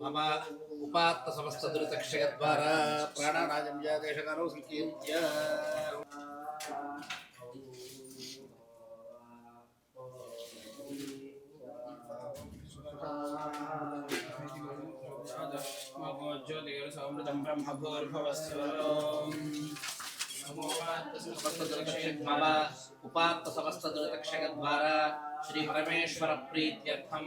मम उपात्त समस्त दुरितक्षयद्वारा प्राणानाजं या देशकारो संकीर्त्य ज्योतिर्समृतं ब्रह्मभूर्भुवस्सुवरो उपात्त समस्त दुरितक्षयद्वारा श्री परमेश्वर प्रीत्यर्थम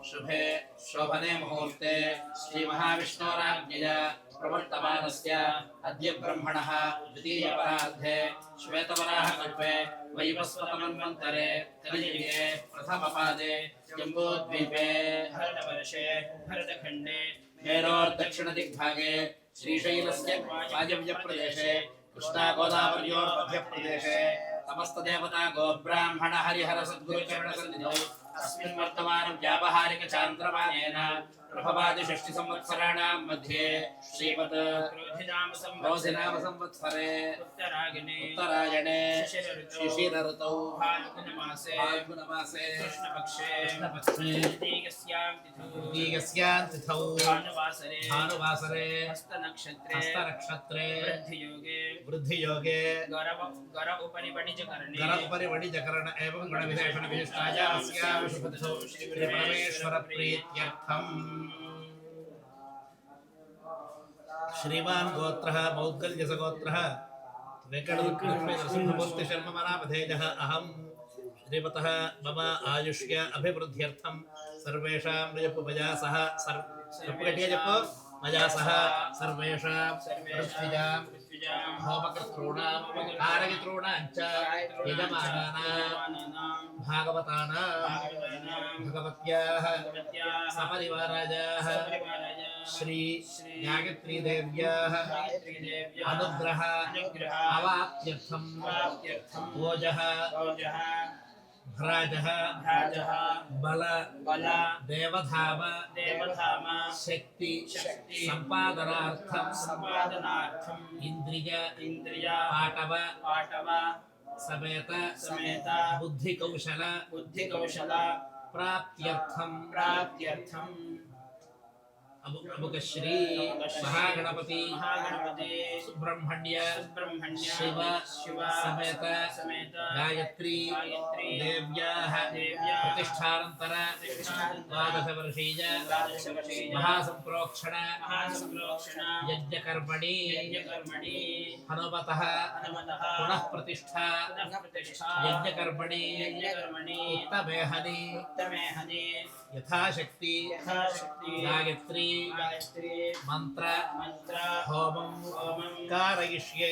शुभे शोभने मुहूर्ते श्री महाविष्णोराज्ञया प्रवर्तमानस्य अद्य ब्रह्मणः द्वितीयपरार्धे श्वेतवराहकल्पे वैवस्वतमन्वन्तरे कलियुगे प्रथमपादे जम्बूद्वीपे भरतवर्षे भरतखण्डे मेरोर्दक्षिणदिग्भागे श्रीशैलस्य वायव्यप्रदेशे कृष्णागोदावर्योर्मध्यप्रदेशे समस्त देवता गोब्राह्मण हरिहर सद्गुरु चरण सन्निधौ अस्मिन् वर्तमान व्यावहारिक चान्द्रमानेन प्रभवादि षष्टि संवत्सराणां मध्ये श्रीमत् क्रोधिनाम संवत्सरे उत्तरायणे शिशिर ऋतौ फाल्गुनमासे कृष्णपक्षे तृतीयस्यां तिथौ भानुवासरे हस्तनक्षत्रे वृद्धियोगे गर उपरि वणिजकरण एवं गणविशेषण विशिष्टायास्यां शुभतिथौ श्री परमेश्वर प्रीत्यर्थम् श्रीमान गोत्रः मौद्गल्यसगोत्रः वेंकटलक्ष्मी शर्मा मनापधेयः अहं श्रीमतः मम आयुष्य अभिवृद्ध्यर्थं सर्वेषां मया सह मया सह सर्वेषां पृथ्व्यां होमकर्तॄणां कारयितॄणां च यजमानानां भागवतानां भगवत्याः सपरिवारायाः श्री गायत्री देव्याः अनुग्रह अवाप्त्यर्थं ओजः भ्राजः बल देवधाम शक्ति संपादनार्थं इंद्रिय पाटव समेत बुद्धिकौशल प्राप्त्यर्थं अमुक श्री महागणपति सुब्रह्मण्य शिव समेत गायत्री देव्याः प्रतिष्ठानंतर द्वादशवर्षीय महासंप्रोक्षण यज्ञकर्मणि हनुमतः पुनः प्रतिष्ठा यज्ञकर्मणि उत्तमेहनि यथाशक्ति गायत्री मंत्र होमं कारयिष्ये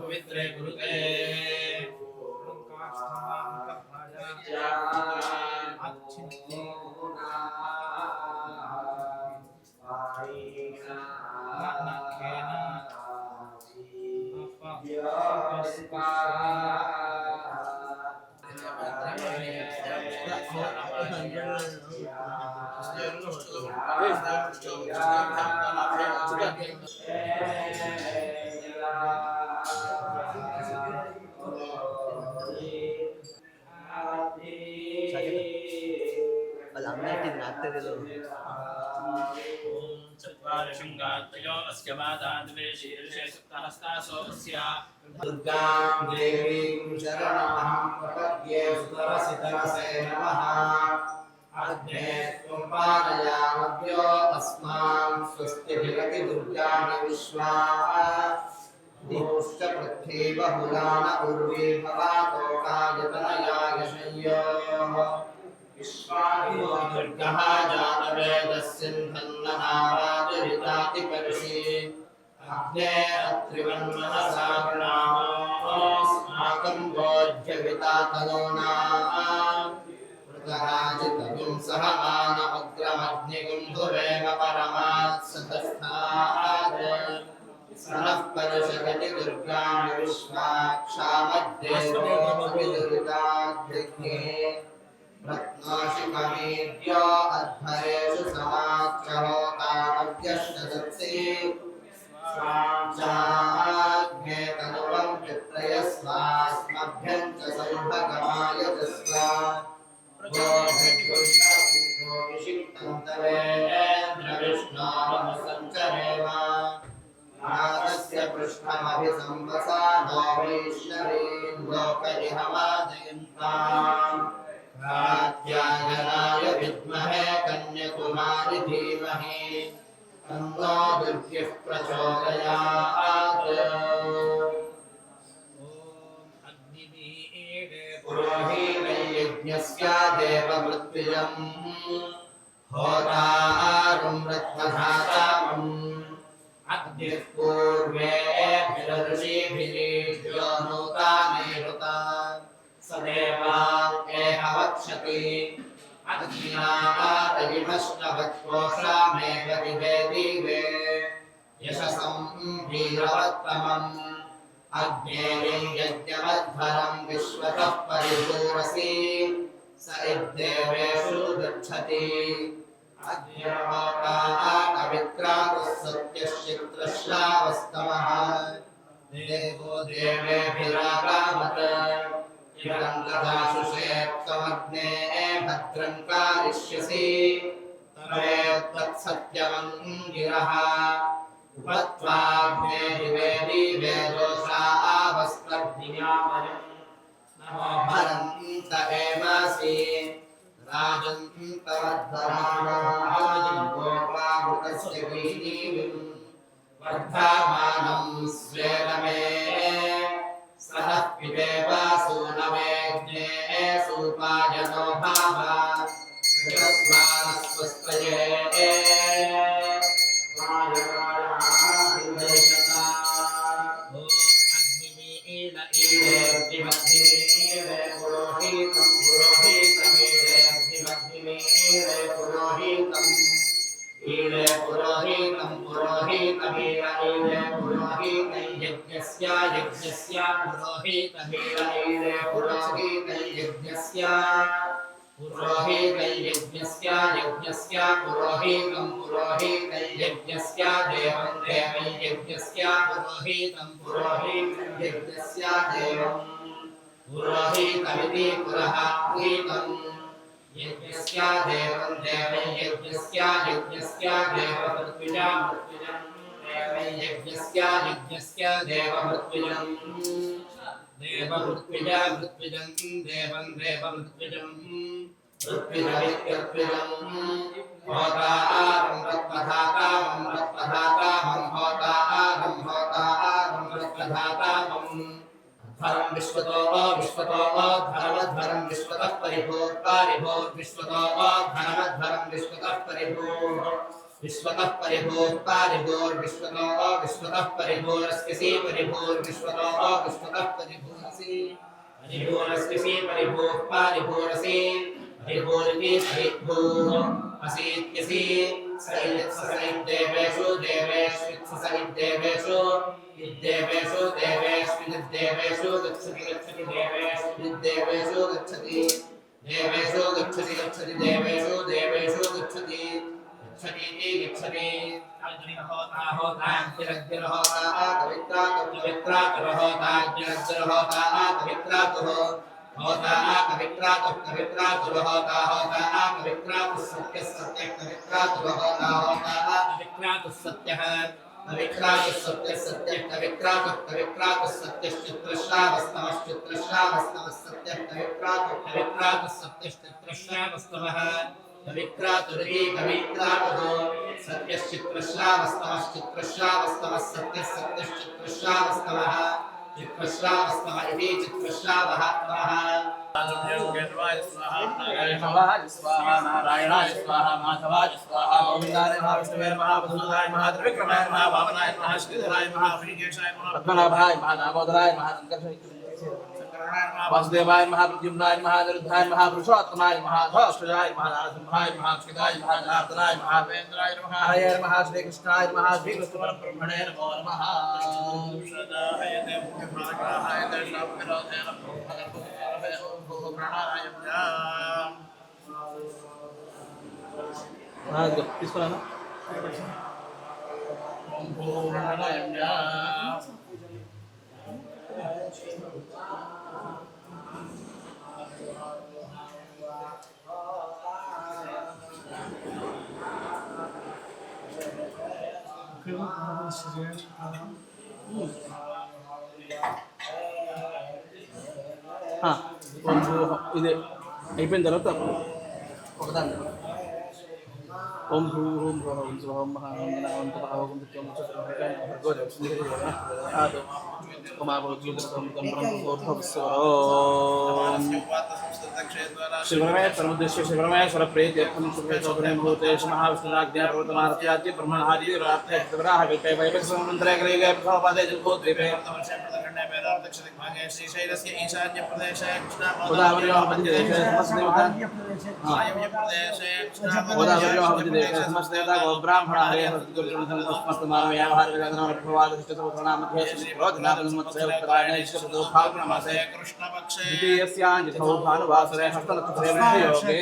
पवित्रे गुरुते दुर्गां देवीं शरणमहं प्रपद्ये सुतरसितरसे नमः अग्ने त्वं पारयामद्यो अस्मान् स्वस्ति जगति दुर्गाणि विश्वा दिवश्च पृथ्वी बहुलान उर्वी भवातोकायतनयाय शय्योः विश्वादिवो दुर्गः जातवेदस्सिन्धन्ननाराज याति परशि अग्ने अत्रिवन्मनसा गृणामोऽस्माकं बोध्यविता तनूना पृतराजितविं सह मानमग्रमग्निगुं भुवेम परमात् सतस्थात् सनः परशगति दुर्गाणि विश्वाक्षामद्देवोऽभिदुरिताद्दिग्ने रत्नाशिखमेभ्यो अध्वरेषु समाच्चहोतामव्यष्टदत्से स्वाञ्चाग्ने तनुवं पित्रयस्वास्मभ्यं च सौभगमायजस्व गोभिर्गुष्टविषिक्तं तवेन्द्रविष्णोरमसञ्चरेम नादस्य पृष्ठमभिसंवसा नो वैष्णवीं लोकइहमादयन्ताम् कात्यायनाय विद्महे कन्याकुमारी धीमहि तन्नो दुर्गिः प्रचोदयात् पुरोहितयज्ञस्य देवमृत्युजम् होतारं रत्नधातामम् अग्निः पूर्वे ऋषिभिरीड्यो नूतानेरुता सदेवा एह वक्षति अग्निनादयिमश्नवत्कोषामेव दिवे दिवे यशसं वीरवत्तमम् अग्नेयं यज्ञमध्वरं विश्वतः परिपूरसि स इद्देवेषु गच्छति अग्निर्होताकवित्रातुः सत्यश्चित्रश्रावस्तमः देवो देवेभिरागामत् इदं ददाशुषे त्वमग्ने भद्रं कारिष्यसि तमेतत्सत्यमङ्गिरः उपत्वाग्ने दिवे दिवे दोषावस्त्रज्ञामयम् नमो भरन्त एमासि राजन्तवद्धराणां गोपामृतस्य वीणीविम् वर्धमानं स्वेन मे सनः पिबेवासु नवेज्ञे सूपायनो भावा स्वस्त्रये यज्ञस्य पुरोहितं पुरोहितयज्ञस्य देवं देवयज्ञस्य पुरोहितं पुरोहितयज्ञस्य देवं पुरोहितमिति पुरोहितं यज्ञस्य देवं देवयज्ञस्य यज्ञस्य देवमृत्युजं देवयज्ञस्य देवमृत्युजं देवमृत्युजं देवं देवमृत्युजं ऋत्विजमित्यर्त्विजं होतारं रत्नधातामं रत्नधातामं होतारं रत्नधातामम् धरं विश्वतो धरमध्वरं विश्वतः परिभूर् विश्वतो धरमध्वरं विश्वतः परिभूर् विश्वतः परिभूरस्यसि परिभूर् विश्वतो विश्वतः परिभूरसि परिभूरस्यसि परिभूः परिभूरसि परिभूरिति परिभूः असीत्यसि सैद्देवेषु देवेष्वित्स सैद्देवेषु इद्देवेषु देवेष्विद्देवेषु गच्छति गच्छति देवेष्विद्देवेषु गच्छति देवेषु गच्छति गच्छति देवेषु देवेषु गच्छति गच्छति गच्छति अग्निर्होताग्निरग्निर्होता कवित्रातुर्होताग्निरग्निर्होताग्निरग्निर्होता होता कवित्रातुर्होता कवित्रातुः सत्यः सत्यः कवित्रातुर्होता कवित्रातुः सत्यः कवित्रातुः सत्यः कवित्रातुः सत्यश्चित्रश्रावस्तमश्चित्रश्रावस्तमः सत्यः कवित्रातुः सत्यश्चित्रश्रावस्तमः कवित्रातुरी कवित्रातुः सत्यश्चित्रश्रावस्तमश्चित्रश्रावस्तमः सत्यः सत्यश्चित्रश्रावस्तमः चित्रश्रावस्तव इति चित्रश्रावः त्वः नारायणाय स्वाहा नारायणाय स्वाहा माधवाय स्वाहा गोविन्दाय नमः विष्णुवे नमः वसुदेवाय नमः त्रिविक्रमाय नमः वामनाय नमः श्रीधराय नमः ऋषिकेशाय नमः पद्मनाभाय नमः दामोदराय नमः वासुदेवाय नमः प्रद्युम्नाय नमः अनिरुद्धाय नमः पुरुषोत्तमाय नमः ध्वष्टजाय नमः नारसिंहाय नमः श्रीदाय नमः जनार्दनाय नमः वेन्द्राय नमः हरये नमः श्रीकृष्णाय नमः श्रीकृष्णपरब्रह्मणे नमो नमः తీసుకున్నాను ఇది అయిపోయిన తర్వాత ఒకదాన్ని ఓం భూ ఓం భూ ఓం శివ ఓం మహా ఓం గణ ఓం తపః ఓం నిత్యం शिवरमेश्वरमुद्देश्य शिवरमेश्वर प्रेत्यर्थं सुखेतोपरे मुहूर्तेश महाविष्णुराज्ञा पर्वतमारत्याद्य ब्रह्मणादि रात्रे शिवराह विपे वैवस्वमन्त्रे ग्रीगे प्रभवदे जलभूद्वीपे श्रीशैलस्य ईशान्य प्रदेशे गोदावर्योः मध्यदेशे समस्तदेवता गोदावर्योः मध्यदेशे समस्तदेवता गोब्राह्मणा हरे मध्ये श्रीक्रोधनामस्य उत्तरायणे फाल्गुनमासे कृष्णपक्षे द्वितीयस्याञ्जितौ भानुवासरे हस्तनक्षत्रे योगे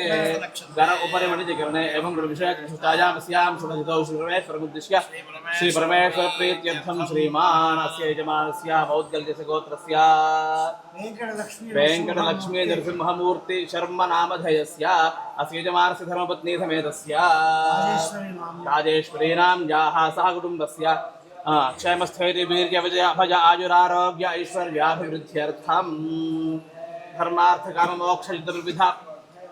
गण उपरि मणिजकरणे एवं गुरुविषयकृष्टायामस्यां सुरजितौ श्रीपरमेश्वरमुद्दिश्य श्रीपरमेश्वर प्रीत्यर्थं श्रीमान् अस्य यजमानस्य मौद्गल्यस्य गोत्रस्य वेङ्कटलक्ष्मी नरसिंहमूर्ति शर्म नामधेयस्य अस्य यजमानस्य धर्मपत्नी समेतस्य राजेश्वरीणां याः सह कुटुम्बस्य क्षेमस्थैर्यवीर्यविजयाभज आयुरारोग्य ऐश्वर्याभिवृद्ध्यर्थं धर्मार्थकाममोक्षयुतविविध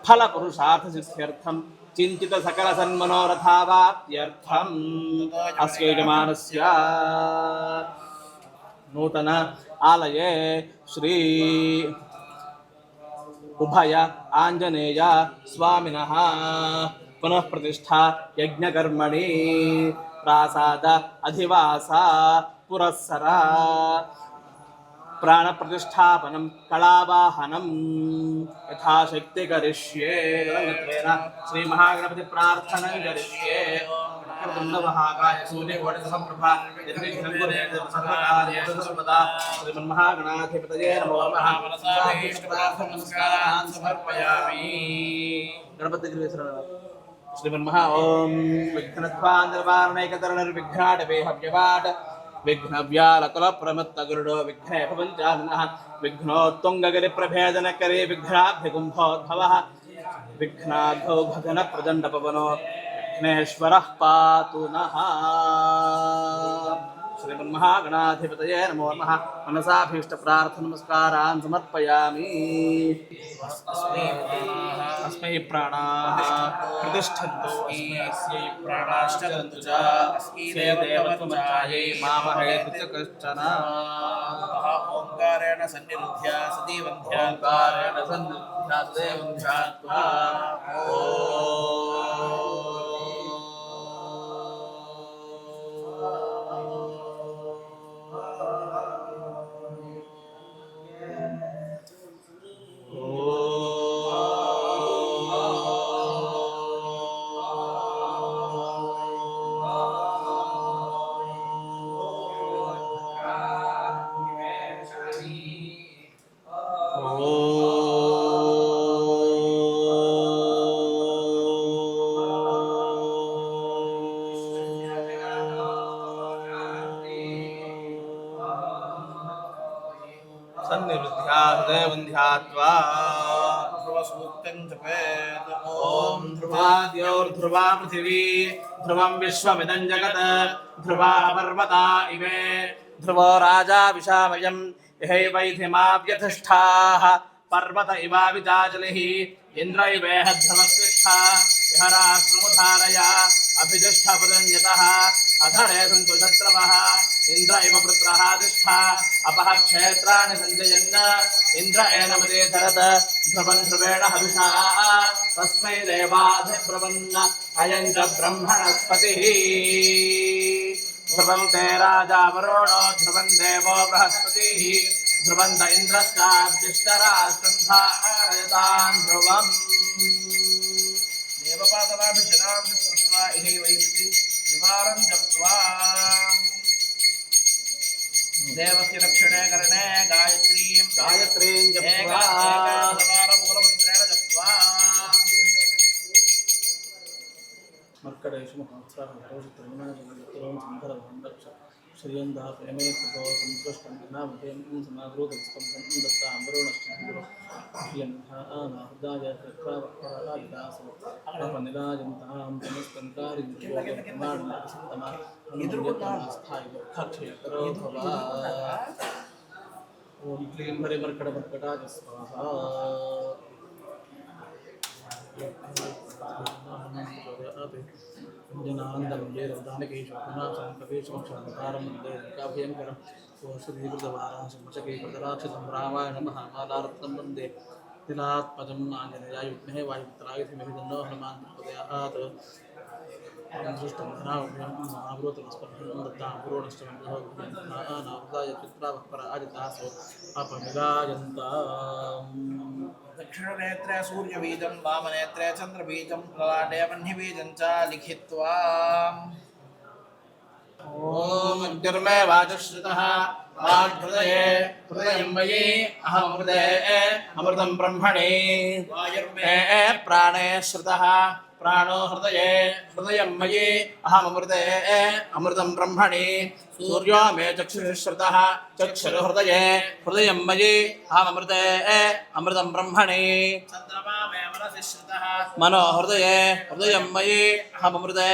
फलपुरुषार्थसिद्ध्यर्थं चिन्तित सकल सन्मनोरथावाप्त्यर्थम् अस्य यजमानस्य नूतन आलये श्री उभय आंजनेय स्वामिनः पुनः प्रतिष्ठा यज्ञकर्मणि प्रासाद अधिवास पुरस्सर प्राण प्रतिष्ठापनं कलावाहनं यथाशक्ति करिष्ये श्री महागणपति प्रार्थनं करिष्ये महाकाय सूर्यकोटिसमप्रभा सर्वदा श्रीमन्महागणाधिपतये नमो नमः नमस्कारान् समर्पयामि गणपति श्रीमन्महा ओम विघ्नध्वान्तर्वारणैकतरणर्विघ्नाटवेहव्यवाट विघ्नव्यालकुलप्रमत्तगरुडो विघ्नेभवञ्चाननः विघ्नोत्तुङ्गगिरिप्रभेदनकरे विघ्नाभ्यकुम्भोद्भवः विघ्नाघो भजनप्रचण्डपवनो विघ्नेश्वरः पातु नः श्रीमन्महागणाधिपतये नमो नमः मनसाभीष्टप्रार्थनमस्कारान् समर्पयामि अस्मै प्राणाः प्रतिष्ठन्तु अस्मै प्राणाश्चरन्तु च अस्मै देवत्वमचायै मामहे कश्चन ओंकारेण सन्निरुध्य सदीवन्ध्या ओंकारेण सन्निरुध्य सदेवन्ध्यात्वा ओम ध्रुवाद्योर्ध्रुवा पृथिवी ध्रुवं विश्वमिदं जगत् ध्रुवा पर्वता इमे ध्रुवो राजा विशामयम् यहैवैधिमाव्यधिष्ठाः पर्वत इवाविचाचलिः इंद्रैवेह ध्रुवश्रेष्ठा यः राष्ट्रमुधारय अभितिष्ठपदं यतः अधरे सन्तु शत्रवः इंद्र इव पुत्रः तिष्ठा अपः क्षेत्राणि सञ्जयन् इंद्र एनमदे धरत ध्रुवं ध्रुवेण हविषा तस्मै देवाधिब्रवन् अयं च ब्रह्मणस्पतिः ध्रुवं ते राजा वरुणो ध्रुवं देवो बृहस्पतिः ध्रुवन्त इन्द्रश्चाद्दिष्टराष्ट्रं धारयतां ध्रुवम् देवपादनाभिषदां स्पृष्ट्वा इहे वैदिति निवारं जप्त्वा देवस्य दक्षिणे करणे गायत्रीं जप्त्वा मूलमन्त्रेण जप्त्वा मर्कटेषु महात्साहरोषित्रविनाशनों संकरभण्डक्ष श्रियन्दः प्रेमे कृतो संस्पष्टं नामधेयं समाग्रोतस्पन्दं दत्ताम्बरोणश्चन्द्रो श्रियन्धानाहृदाय कृत्वावक्रादिदासो अपनिराजन्तां तमस्कन्तारिन्द्रियोगमाणसन्तमा स्थायि भव ॐ क्लीं हरिमर्कटमर्कटाय स्वाहा जनानन्दं जयरवदानकेशवनाशं कवेशमक्षरन्तारं काभयङ्करं सुश्रीकृतवाराशमचकीकृतराक्षसं रामायणं महामालारत्नं वन्दे तिलात्मजं आञ्जनेयाय विद्महे वायुपुत्राय धीमहि तन्नो हनुमान् प्रचोदयात् दृष्टं धनाव्यं महाव्रोतमस्पर्शनं दत्तां पुरोणश्चमन्दाय चित्रावक्पराजितासो अपनिराजन्ताम् दक्षिणनेत्रे सूर्यबीजं वामनेत्रे चन्द्रबीजं ललाटे वह्निबीजं च लिखित्वा ॐ अग्निर्मे वाचश्रुतः वाग्हृदये हृदयं मयि अहमृते अमृतं ब्रह्मणे वायुर्मे प्राणे श्रुतः प्राणो हृदये हृदयं मयि अहमृते अमृतं ब्रह्मणे सूर्यो मे चक्षुश्रुतः चक्षुर्हृदये हृदयं मयि अहमृते अमृतं ब्रह्मणे चन्द्रमा मे मनसि श्रुतः मनो हृदये हृदयं मयि अहमृते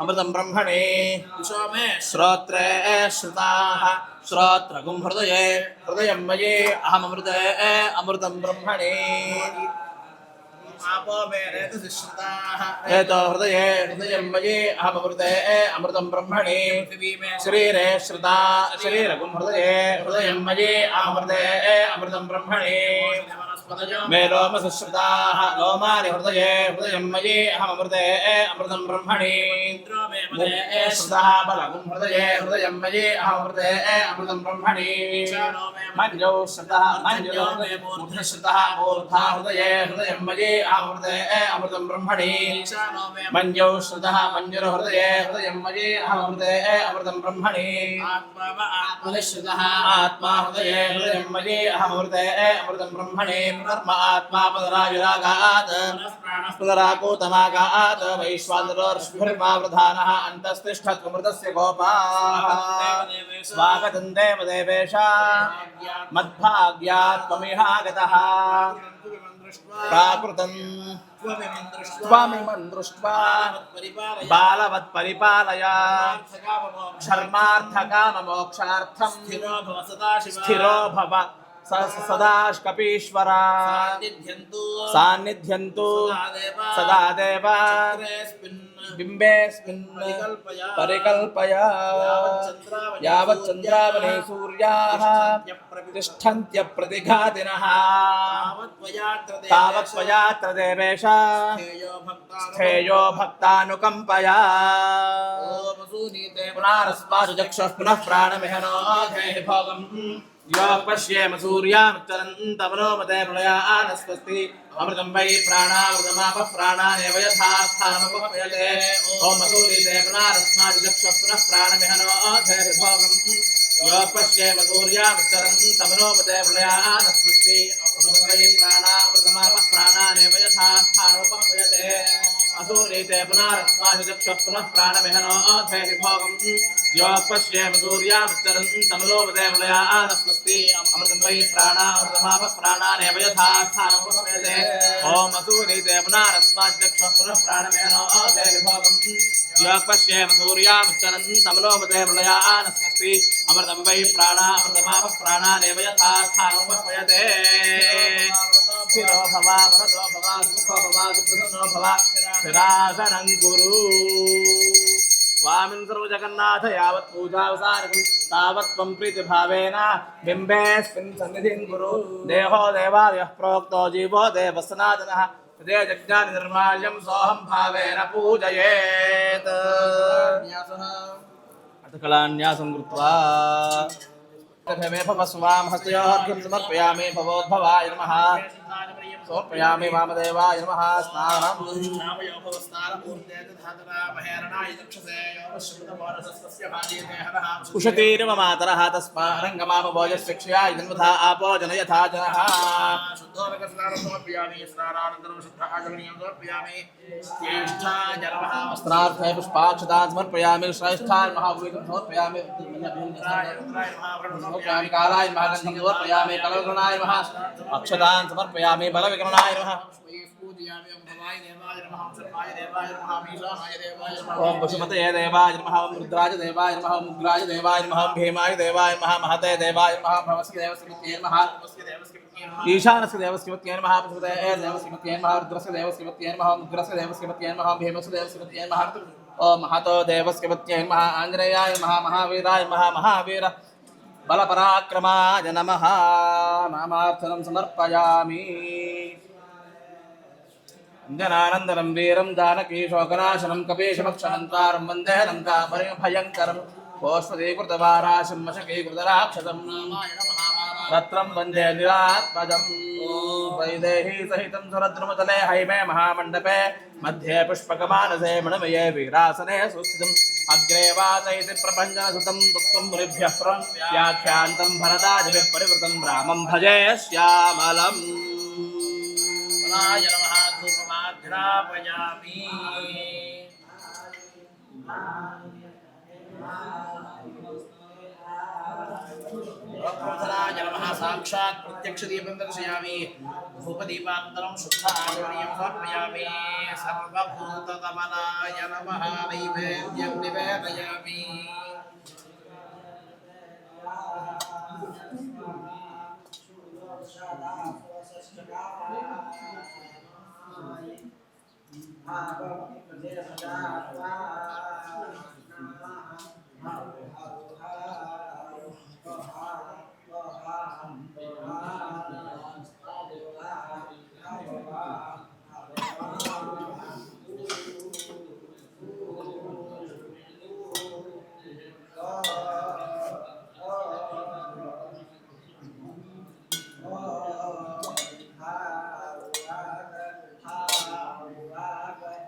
अमृतं ब्रह्मणे दिशो मे श्रोत्रे श्रुताः श्रोत्रगुं हृदये हृदयं मयि अहमृते अमृतं ब्रह्मणे आपो मे रेतसि श्रुताः एतो हृदये हृदयं मयि अहमृते अमृतं ब्रह्मणे शरीरे श्रुता शरीरगुं हृदये हृदयं मयि अहमृते अमृतं ब्रह्मणे मे लोमसि श्रुताः लोमानि हृदये हृदयं मयि अहमृते अमृतं ब्रह्मणे श्रुतः बलगुं हृदये हृदयं मयि अहमृते अमृतं ब्रह्मणे मञ्जौ श्रुतः मञ्जो मूर्ध्नि श्रुतः मूर्धा हृदये हृदयं मयि अहमृते अमृतं ब्रह्मणे मञ्जौ श्रुतः मञ्जुर्हृदये हृदयं मयि अहमृते अमृतं ब्रह्मणे आत्मनिश्रुतः आत्मा हृदये हृदयं मयि अहमृते अमृतं ब्रह्मणे पुनर्म आत्मा पुनरायुरागात् पुनराकूतमागात् वैश्वानरोर्षिभिर्मावृधानः अन्तस्तिष्ठत्वमृतस्य गोपाः स्वागतं देवदेवेश मद्भाग्यात् त्वमिहागतः प्राकृतं त्वमिमं दृष्ट्वा बालवत् परिपालय धर्मार्थकाममोक्षार्थं स्थिरो भव सदा कपीश्वरा सान्निध्यन्तु सदा देव बिम्बेऽस्मिन् परिकल्पय यावच्चन्द्रावणे सूर्याः तिष्ठन्त्यप्रतिघातिनः तावत् त्वयात्र देवेश स्थेयो भक्तानुकम्पया पुनरस्मासु चक्षुः पुनः प्राणमिहनो धेहि भोगम् यो पश्येम सूर्यामुच्चरन्तमनोमते प्रलयानस्वस्ति अमृतं वै प्राणामृतमापः प्राणानेव यथा स्थानमुपयते ॐ सूर्यते पुनरस्मासु चक्षुः पुनः प्राणमिहनो धेहि भोगम् यो पश्येम सूर्यामुच्चरन्तमनोमते प्रलयानस्वस्ति अमृतं वै प्राणामृतमापः प्राणानेव यथा स्थानमुपयते असूर्यते पुनरस्मासु चक्षुः पुनः प्राणमिहनो धेहि भोगम् यो पश्येम सूर्यामुच्चरन्तमनोमते प्रलयानस्वस्ति अमृतं वै प्राणामृतमापः प्राणानेव यथा स्थानमुपयते ॐ असूर्यते पुनरस्मासु चक्षुः पुनः प्राणमिहनो धेहि भोगम् यो पश्येम सूर्यामुच्चरन्तमनोमते प्रलयानस्वस्ति अमृतं वै प्राणामृतमापः प्राणानेव यथा स्थानमुपयते स्थिरो भव वरदो भव सुखो भव सुप्रसन्नो भव स्थिरासनं कुरु स्वामिन् सर्वजगन्नाथ यावत् पूजावसानकं तावत् त्वं प्रीतिभावेन बिम्बेऽस्मिन् सन्निधिं कुरु देहो देवादयः प्रोक्तो जीवो देवः सनातनः तदे यज्ञानि निर्माल्यं सोऽहं भावेन पूजयेत् अथ कलान्यासं कृत्वा तथैव भवस्वां हस्तयोर्घ्यं समर्पयामि भवोद्भवाय नमः समर्पयामि वामदेवाय नमः स्नानं उशतीर्व मातरः तस्मारङ्गमाम भोजशिक्षया जन्मथा आपो जनयथा जनः वस्त्रार्थे पुष्पाक्षतान् समर्पयामि श्रेष्ठान् महाभूमिकं समर्पयामि समर्पयामि कालाय महागन्धं समर्पयामि कलवकरणाय महा अक्षतान् समर्पयामि बलविकरणाय नमः ओम पशुपतये देवाय नमः ओम रुद्राय देवाय नमः ओम उग्राय देवाय नमः ओम भीमाय देवाय नमः महते देवाय नमः भवस्य देवस्य मत्ये नमः ईशानस्य देवस्य मत्ये नमः पशुपतये देवस्य मत्ये नमः रुद्रस्य देवस्य मत्ये नमः ओम उग्रस्य देवस्य मत्ये नमः ओम भीमस्य देवस्य मत्ये नमः ओम महतो देवस्य मत्ये नमः आञ्जनेयाय नमः महावीराय नमः महावीर बलपराक्रमाय नमः नामार्चनं समर्पयामि अंजनानन्दनं वीरं जानकी शोकनाशनं कपीशमक्षमन्तारं वन्दे लङ्काभयङ्करं गोष्पदीकृतवाराशिं मशकीकृतराक्षसं रत्रं वन्दे निरात्मजं वैदेही सहितं सुरद्रुमतले हैमे महामण्डपे मध्ये पुष्पकमानसे मणिमये वीरासने सुस्थितम् अग्रे वाचयति प्रपञ्चनसुतं तत्त्वं मुनिभ्यः व्याख्यान्तं भरतादिभिः परिवृतं रामं भजे श्यामलम् नमः धूपमाघ्रापयामि नमः साक्षात् प्रत्यक्षदीपं दर्शयामि धूपदीपान्तरं शुद्ध आचमनीयं समर्पयामि सर्वभूततमनाय नमः नैवेद्यं निवेदयामि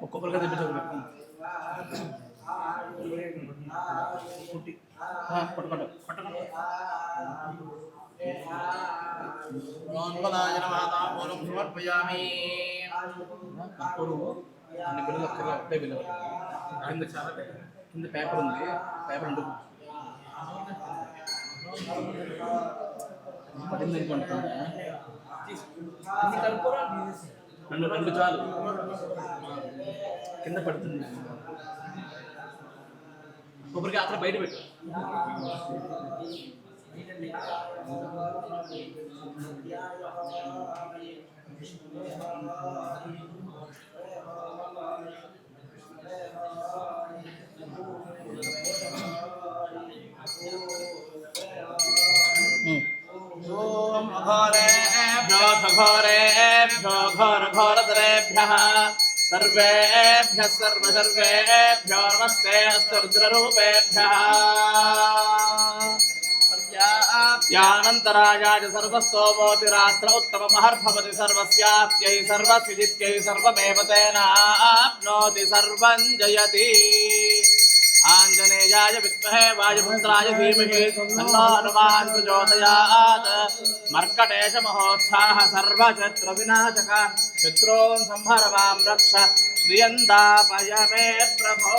ఒక్కొక్కరిగా తెప్పించు పట్టుకోండి పట్టుకోండి సమర్పయామి అన్ని బిల్లులు ఒక్కగా ఒకటే బిల్లు కింద చాలా కింద పేపర్ ఉంది పేపర్ ఉంటుంది పడింది అనుకుంటున్నా రెండు చాలు కింద పడుతుంది కొబ్బరికి అక్కడ బయట పెట్టు ओम घोरेभ्यो घोरघोरतरेभ्यः सर्वेभ्यः सर्वेभ्यो नमस्ते अस्तु रुद्ररूपेभ्यः यानन्तरायाय सर्वस्तोमोतिरात्र उत्तममहर्भवति सर्वस्याप्त्यै सर्वसिद्धित्यै सर्वमेव तेनाप्नोति सर्वं जयति आञ्जनेयाय विद्महे वायुपुत्राय धीमहि तन्नो हनुमान् प्रचोदयात् मर्कटेशमहोत्साहः सर्वशत्रुविनाशक शत्रून् संहर मां रक्ष श्रियन्तापय मे प्रभो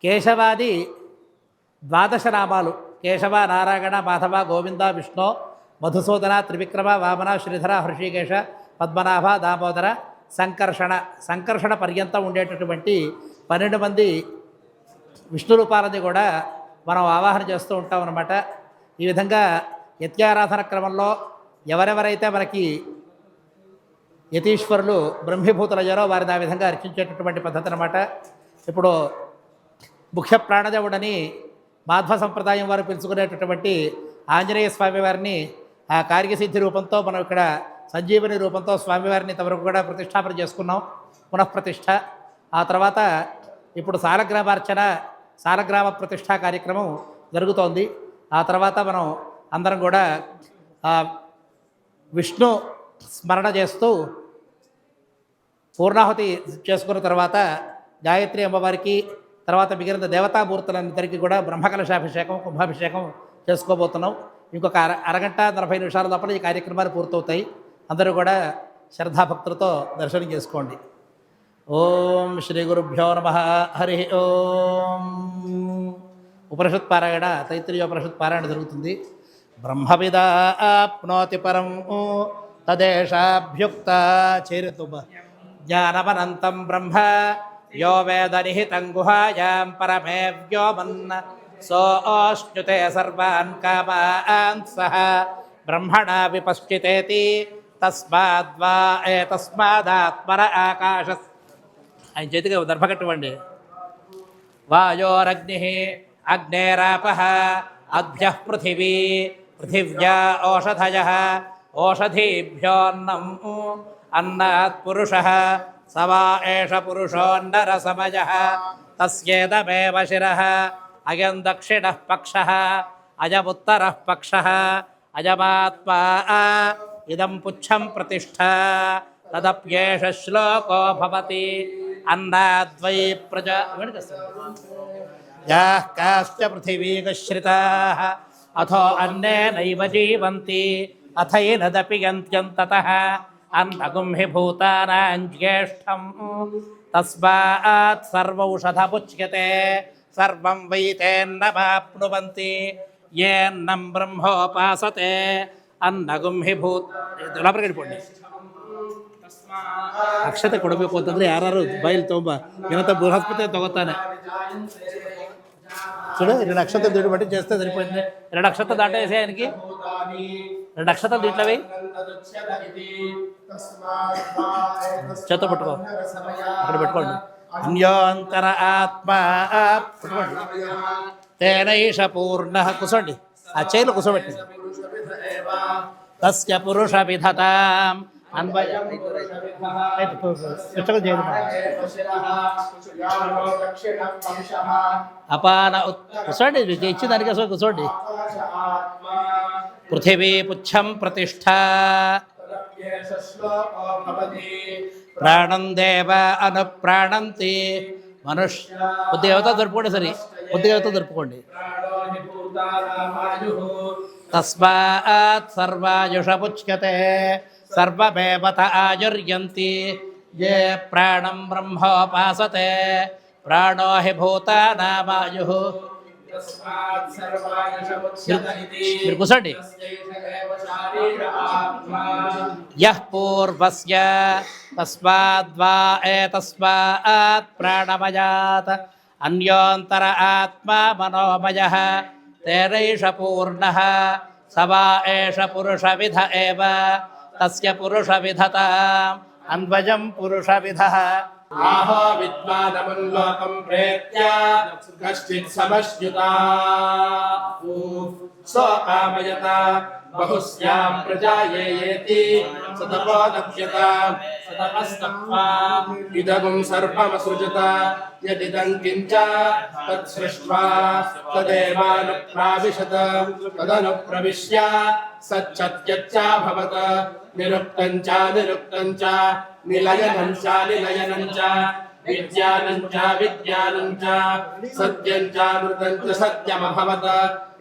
కేశవాది ద్వాదశ నామాలు కేశవ నారాయణ మాధవ గోవింద విష్ణు మధుసూదన త్రివిక్రమ వామన శ్రీధర హృషికేశ పద్మనాభ దామోదర సంకర్షణ పర్యంతం ఉండేటటువంటి 12 మంది విష్ణు రూపాలని కూడా మనం ఆవాహన చేస్తూ ఉంటాం అన్నమాట. ఈ విధంగా యత్యారాధన క్రమంలో ఎవరెవరైతే మనకి యతీశ్వరులు బ్రహ్మీభూతులయ్యారో వారిని ఆ విధంగా అర్చించేటటువంటి పద్ధతి అన్నమాట. ఇప్పుడు ముఖ్య ప్రాణదేవుడని మాధ్వ సంప్రదాయం వారు పిలుచుకునేటటువంటి ఆంజనేయ స్వామివారిని ఆ కార్యసిద్ధి రూపంతో మనం ఇక్కడ సంజీవని రూపంతో స్వామివారిని ఇంతవరకు కూడా ప్రతిష్టాపన చేసుకున్నాం, పునఃప్రతిష్ఠ. ఆ తర్వాత ఇప్పుడు సాలగ్రామ ప్రతిష్ఠా కార్యక్రమం జరుగుతోంది. ఆ తర్వాత మనం అందరం కూడా విష్ణు స్మరణ చేస్తూ పూర్ణాహుతి చేసుకున్న తర్వాత గాయత్రి అమ్మవారికి తర్వాత మిగిలిన దేవతామూర్తులందరికీ కూడా బ్రహ్మకలశాభిషేకం కుంభాభిషేకం చేసుకోబోతున్నాం. ఇంకొక అరగంట 40 నిమిషాల లోపల ఈ కార్యక్రమాలు పూర్తవుతాయి. అందరూ కూడా శ్రద్ధాభక్తులతో దర్శనం చేసుకోండి. ఓం శ్రీ గురుభ్యో నమః. హరి ఓం. ఉపనిషత్ పారాయణ తైత్రీయోపనిషత్ పారాయణ జరుగుతుంది. బ్రహ్మవిద ఆప్నోతి పరం తదేశాభ్యుక్త చేరతు జ్ఞానమనంతం బ్రహ్మ యో వేద నిహితం గుహాయాం పరమే వ్యోమన్ సోష్ణుతే సర్వాన్ కామాన్ సహ బ్రహ్మణా విపశ్చితేతి తస్మాదాత్మర ఆకాశ. ఆయన చేతికి దర్భకట్టువండి. వాయోరగ్ని అగ్నేరాపః అద్భ్యః పృథివీ పృథివ్యా ఓషధయః ఓషధీభ్యోన్నం అన్నాత్ పురుషः స వా ఏష పురుషోన్నరసమయః తస్యేదమేవ శిరః అయం దక్షిణః పక్షః అయముత్తరః పక్షః అయమాత్మా ఇదం పుచ్చం ప్రతిష్ఠ తదప్యేష శ్లోకో భవతి అన్నాద్వై ప్రజా యాః కాశ్చ పృథివీగశ్రితాః అథో అన్నేనైవ జీవంతి అథైనదపి యంత్యంతతః అన్నగుం హి భూతానాం జ్యేష్ఠం తస్మాత్ సర్వౌషధముచ్యతే సర్వం వై తేన్నమాప్నువంతి ఏన్నం బ్రహ్మోపాసతే అన్నగుం హి లోపలికి ಅಕ್ಷತೆ ಕೊಡಬೇಕು ಅಂತಂದರೆ ಯಾರು ಬೈಲ್ ತೊಗೊಂಬ ಏನಂತ ಬೃಹಸ್ಪತಿ ತಗೋತಾನೆ. చూడు 2 అక్షతలు దీంట్లో బట్టి చేస్తే సరిపోయింది. 2 అక్షతలు దాంట్లో వేసే ఆయనకి 2 అక్షతలు దీంట్లో వేయి. చేతో పట్టుకో, అక్కడ పెట్టుకోండి. అన్యోంతర ఆత్మ పట్టుకోండి. తేనైష పూర్ణ కూర్చోండి. ఆ చైలు కూర్చోబెట్టండి. తస్య పురుష విధతాం అపాన కూర్చోండి. ఇచ్చి దానికి అసలు కూర్చోండి. పృథివీ పుచ్చం ప్రతిష్ఠ ప్రాణం దేవ అనుప్రాణంతి మనుష్య. కొద్దిగా జరుపుకోండి. సరే కొద్దిగా జరుపుకోండి. తస్మాత్ సర్వాయుషముచ్యతే సర్వమేవత ఆయుర్యంతి ఏ ప్రాణం బ్రహ్మోపాసతే ప్రాణో హి భూతానామాయుః. మీరు కూర్చోండి. యః పూర్వస్య తస్మాద్వా ఏతస్మాత్ ప్రాణమయాత్ అన్యోంతర ఆత్మా మనోమయః తేనైష పూర్ణః స వా ఏష పురుషవిధ ఏవ తస్య పురుషవిధతాం అన్వయం పురుషవిధః. ఆహో విద్వానమన్లోకం ప్రేత్య కశ్చిత్ సమశ్యుతా సోకామయత బహుస్యాం ప్రజాయేతి సతపోదప్యత సతపస్తప్వా ఇదగుం సర్వమసృజత యదిదం కించ తత్సృష్ట్వా తదేవానుప్రావిశత తదనుప్రవిశ్య సచ్చత్యచ్చాభవత నిరుక్తం చ నిరుక్తం చ నిలయనం చ నిలయనం చ విద్యానం చ విద్యానం చ సత్యం చ మృతం చ సత్యమభవత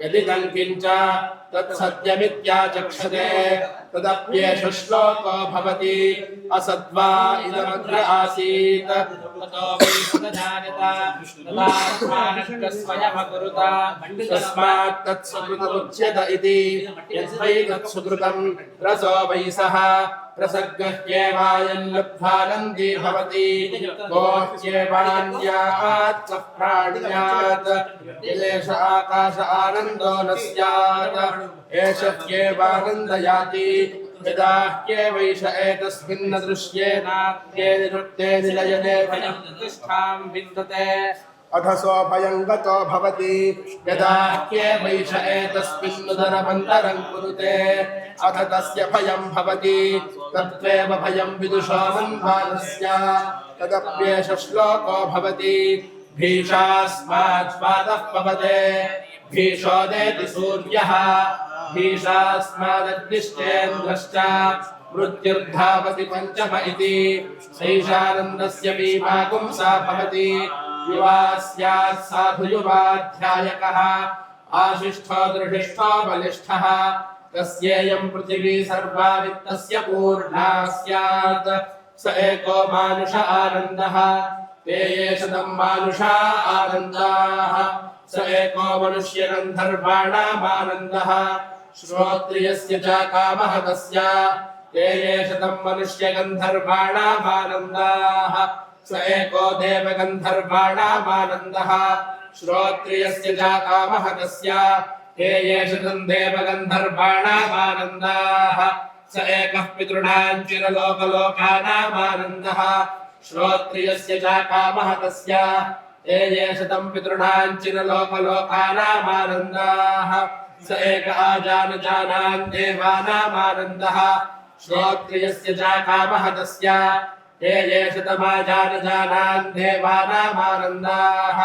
యదిదం కించ తత్సత్యమిత్యాచక్షతే तदप्येष श्लोको भवति असद्वा इदमग्र आसीत् तस्मात् तत्सुकृतमुच्यत इति यद्वै तत्सुकृतं रसो वै सः रसगह्येवायं लब्ध्वानन्दी भवति गोह्येवान्यात् स प्राण्यात् यदेष आकाश आनन्दो न स्यात् एष ह्येवानन्दयाति यदा ह्येवैष एतस्मिन्न दृश्येनात्ये निरुक्ते निलयने भयं प्रतिष्ठां विन्दते अधसो भयं गतो भवति यदा ह्येवैष एतस्मिन्नुदरमन्तरं कुरुते अथ तस्य भयं भवति तत्त्वेव भयं विदुषो मन्वानस्य तदप्येष श्लोको भवति भीषास्मात् स्वादः पवते भीषोदेति सूर्यः भीषास्मादग्निश्चेन्द्रश्च मृत्युर्धावति पञ्चम इति सैषानन्दस्य वीमागुंसा भवति युवा स्यात् साधु युवाध्यायकः आशिष्ठो दृढिष्ठो बलिष्ठः तस्येयं पृथिवी सर्वा वित्तस्य पूर्णा स्यात् स एको मानुष आनन्दः ते ये शतं मानुषा आनन्दाः स एको मनुष्यगन्धर्वाणामानन्दः श्रोत्रियस्य च कामः तस्य ते ये शतं मनुष्यगन्धर्वाणामानन्दाः स एको देवगन्धर्वाणामानन्दः श्रोत्रियस्य च कामः तस्य ते ये शतं देवगन्धर्वाणामानन्दाः स एकः पितॄणां चिरलोकलोकानामानन्दः श्रोत्रियस्य च कामः तस्य ते ये शतं पितॄणां चिरलोकलोकानामानन्दाः स एक आजानजानान् देवानामानन्दः श्रोत्रियस्य च कामः तस्य ते ये शतमाजानजानान् देवानामानन्दाः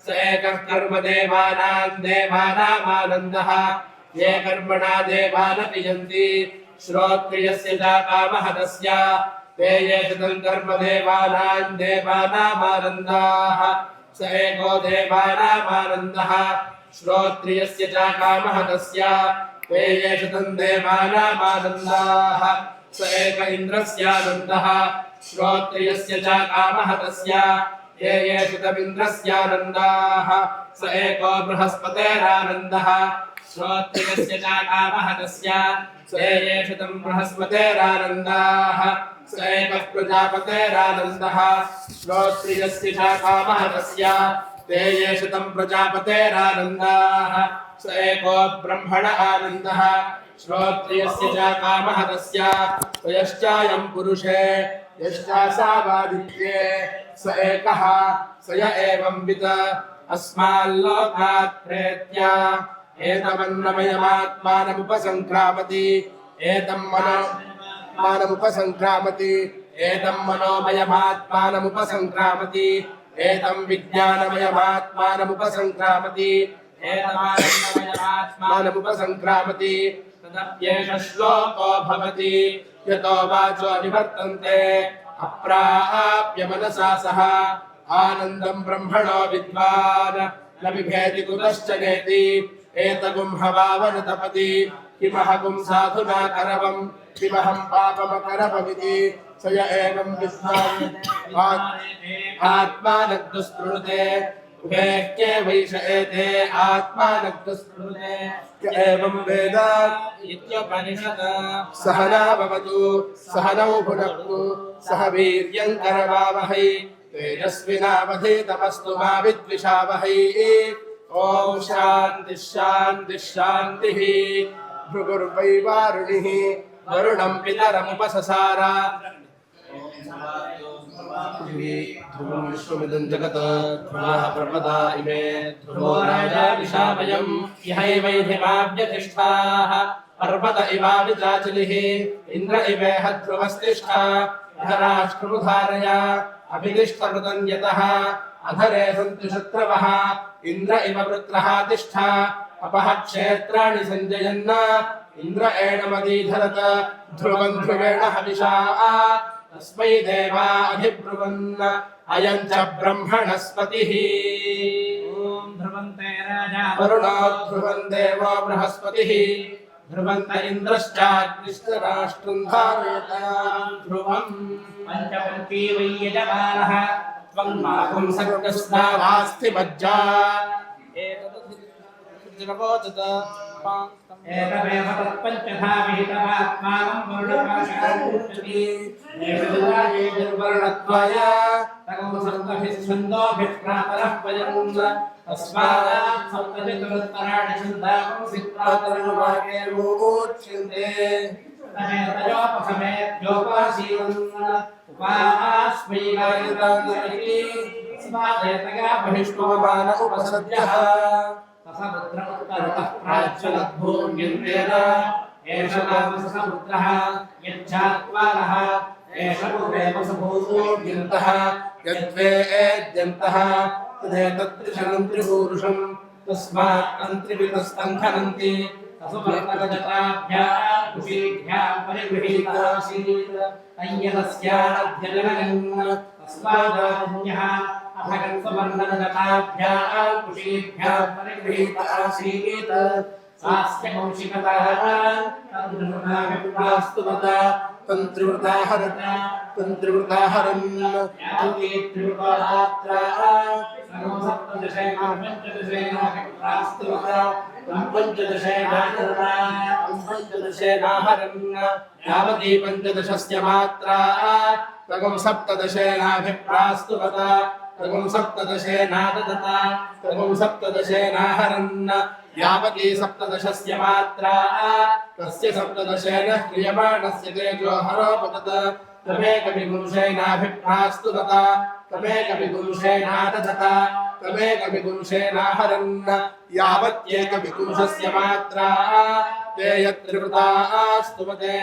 स एकः कर्मदेवानां देवानामानन्दः ये कर्मणा देवान् यन्ति श्रोत्रियस्य च कामः तस्य ते ये शतं कर्मदेवानां देवानामानन्दाः स एको देवानामानन्दः श्रोत्रियस्य च कामः तस्य ते ये शतं देवानामानन्दाः स एक इन्द्रस्यानन्दः श्रोत्रियस्य च कामः तस्य ते ये शतमिन्द्रस्यानन्दाः स एको बृहस्पतेरानन्दः श्रोत्रियस्य च कामः तस्य ते ये शतं बृहस्पतेरानन्दाः स एकः प्रजापतेरानन्दः श्रोत्रियस्य च कामः तस्य ते ये शतं प्रजापतेरानन्दाः स एको ब्रह्मण आनन्दः श्रोत्रियस्य च कामः तस्य यश्चायं पुरुषे यश्चासावादित्ये स एकः स य एवं विद अस्माल्लोकात् प्रेत्य एतमन्नमयमात्मानमुपसङ्क्रामति एतं मनोमानमुपसङ्क्रामति एतं मनोमयमात्मानमुपसङ्क्रामति एतं विज्ञानमयमात्मानमुपसङ्क्रामति एतमानन्दमयमात्मानमुपसङ्क्रामति तदप्येष श्लोको भवति यतो वाचो निवर्तन्ते अप्राप्य मनसा सह आनन्दं ब्रह्मणो विद्वान् न बिभेति कुतश्च नेति एतगुं हवावन तपति किमहगुं साधुना करवं किमहं पापमकरवमिति स य एवं विद्वान् आत्मानग्दुस्पृहते उभेक्ये वैष एते आत्मानग्दुस्पृहते य एवं वेद इत्युपनिषत् सहना भवतु सहनौ भुनक्तु सह वीर्यं करवावहै तेजस्विनावधीतमस्तु मा विद्विषावहै ॐ शान्तिः शान्तिः शान्तिः भृगुर्वै वारुणिः वरुणं पितरमुपससार ध्रुवं विश्वमिदं जगत् ध्रुवः पर्वता इमे ध्रुवो राजा विशामयं यहैवैधिमाव्यतिष्ठाः पर्वत इवाविचाचलिः इन्द्र इवेह ध्रुवस्तिष्ठा धराष्ट्रमुधारय अभितिष्ठवृतं यतः अधरे सन्तु शत्रवः इन्द्र इव वृत्रः तिष्ठा अपः क्षेत्राणि सञ्जयन् इन्द्र एणमदीधरत ध्रुवं ध्रुवेण हविषा तस्मै देवा अधिब्रुवन् अयं च ब्रह्मणस्पतिः ॐ ध्रुवन्ते राजा वरुणो ध्रुवं देवो बृहस्पतिः ध्रुवन्त इन्द्रश्चाग्निश्चराष्ट्रं धारयतां ध्रुवम् पञ्चपञ्ची वै यजमानः त्वं माकुं सर्गस्नावास्ति मज्जा एतमेव तत्पञ्चधा विहितमात्मानं वर्णपाशामुच्यते निर्वर्णत्वाय तकमुसर्गभिस्छन्दोभिप्रातरः वयम् तस्मात् सप्तचतुरुत्तराणि छन्दाकं सिक्तातरुवाकेर्वोच्यन्ते तमेतयोपसमेत्योपासीवन् उपास्मै गायतान्नरिति तस्मादेतया बहिष्ममान उपसद्यः समुद्रमुत्तरतः प्राच्यलद्भूम्यन्तेन एष समुद्रः यच्छात्वारः एष पूर्वेव सभूम्यन्तः यद्वेद्यन्तः तदेतत्त्रिशनं त्रिपूरुषं तस्मात् तन्त्रिवितस्तं खनन्ति तसुवर्तकजटाभ्यां कुशीभ्यां परिगृहीतासीत् अय्यतस्याध्यजनयन् तस्मादान्यः अभगत्सवर्णनजटाभ्यां कुशीभ्यां परिगृहीत आसीत् सास्य कौशिकतः तन्त्रिवृताविप्रास्तुवता तन्त्रिवृताहरन् तन्त्रिवृताहरन् पञ्चदशेनाहरन् यावती पञ्चदशस्य मात्रा तगं सप्तदशेनाभिप्रास्तुवता तगं सप्तदशेनाददता तगं सप्तदशेनाहरन् यावती सप्तदशस्य मात्रा तस्य सप्तदशेन क्रियमाणस्य तेजोहरोपतत तमेकविपुंसेनाभिप्रास्तुवता तमेकविपुंसेनाददता तमेकविपुंसेनाहरन् यावत्येकविपुंसस्य मात्रा ते यत्त्रिवृतास्तुवते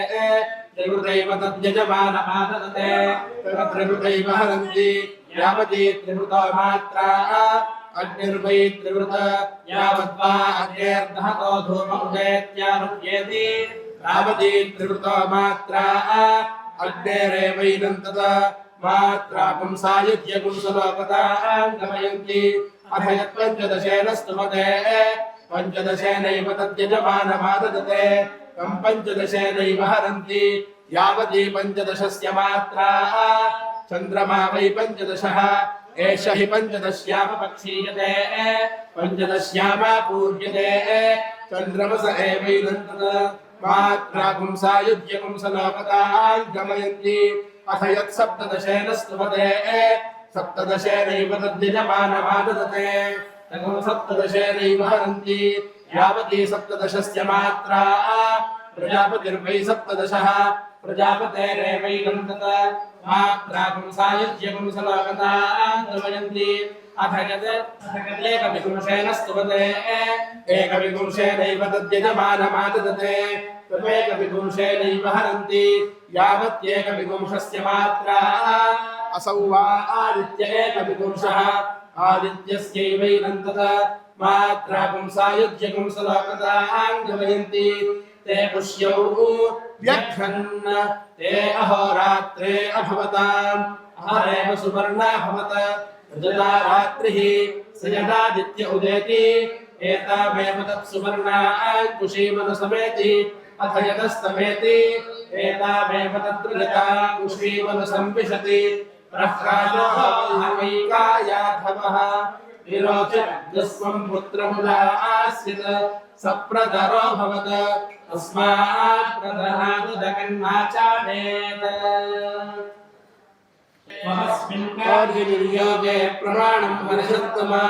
त्रिवृतैव तद्यजमानमाददते त्रिवृतैव हरन्ति यावती त्रिवृता मात्रा अग्निर्वै त्रिवृत यावद्वा अग्नेर्दहतो धूम उदेत्यानुज्ञेति यावती त्रिवृता मात्रा अग्नेरेवैनन्तत मात्रा पुंसायुज्य पुंसलोकतां गमयन्ति अथ यत्पञ्चदशेन स्तुवते पञ्चदशेनैव तद्यजमानमाददते तं पञ्चदशेनैव हरन्ति यावती पञ्चदशस्य मात्रा चन्द्रमा वै पञ्चदशः एष हि पञ्चदश्यामपक्षीयते पञ्चदश्यामा पूज्यते चन्द्रमस एवैनन्तत मात्रा पुंसायुज्य पुंसलोकतां गमयन्ति अथ यत्सप्तदशेन स्तुवते सप्तदशेनैव तद्यजमानमाददते तगं सप्तदशेनैव हरन्ति यावती सप्तदशस्य मात्रा प्रजापतिर्वै सप्तदशः प्रजापतेरेवैनन्तत मात्रा पुंसायुज्य पुंसलोकतां गमयन्ति अथ एकविपुंसेन स्तुवते एकविपुंसेनैव तद्यजमानमाददते तमेकविपुंसेनैव हरन्ति यावत्येकविपुंसस्य मात्रा असौ वा आदित्य एकविपुंसः आदित्यस्यैवैनन्तत मात्रा पुंसायुज्य पुंसलोकतां गमयन्ति ते पुष्यौ व्यघ्रन् ते अहोरात्रे अभवताम् अहरेव सुवर्णाभवत रजता रात्रिः स यदादित्य उदेति एतामेव तत्सुवर्णाकुशीमनुसमेति अथ यदस्तमेति एतामेव तद्रजता कुशीमनुसंविशति प्रह्लादो वैकायाधवः विरोचनस्वं पुत्रमुदा आसीत् सप्रदरो भवत तस्मात् प्रदनादु जगन्नाचानेत कार्यनिर्योगे प्रमाणं हरिषत्तमा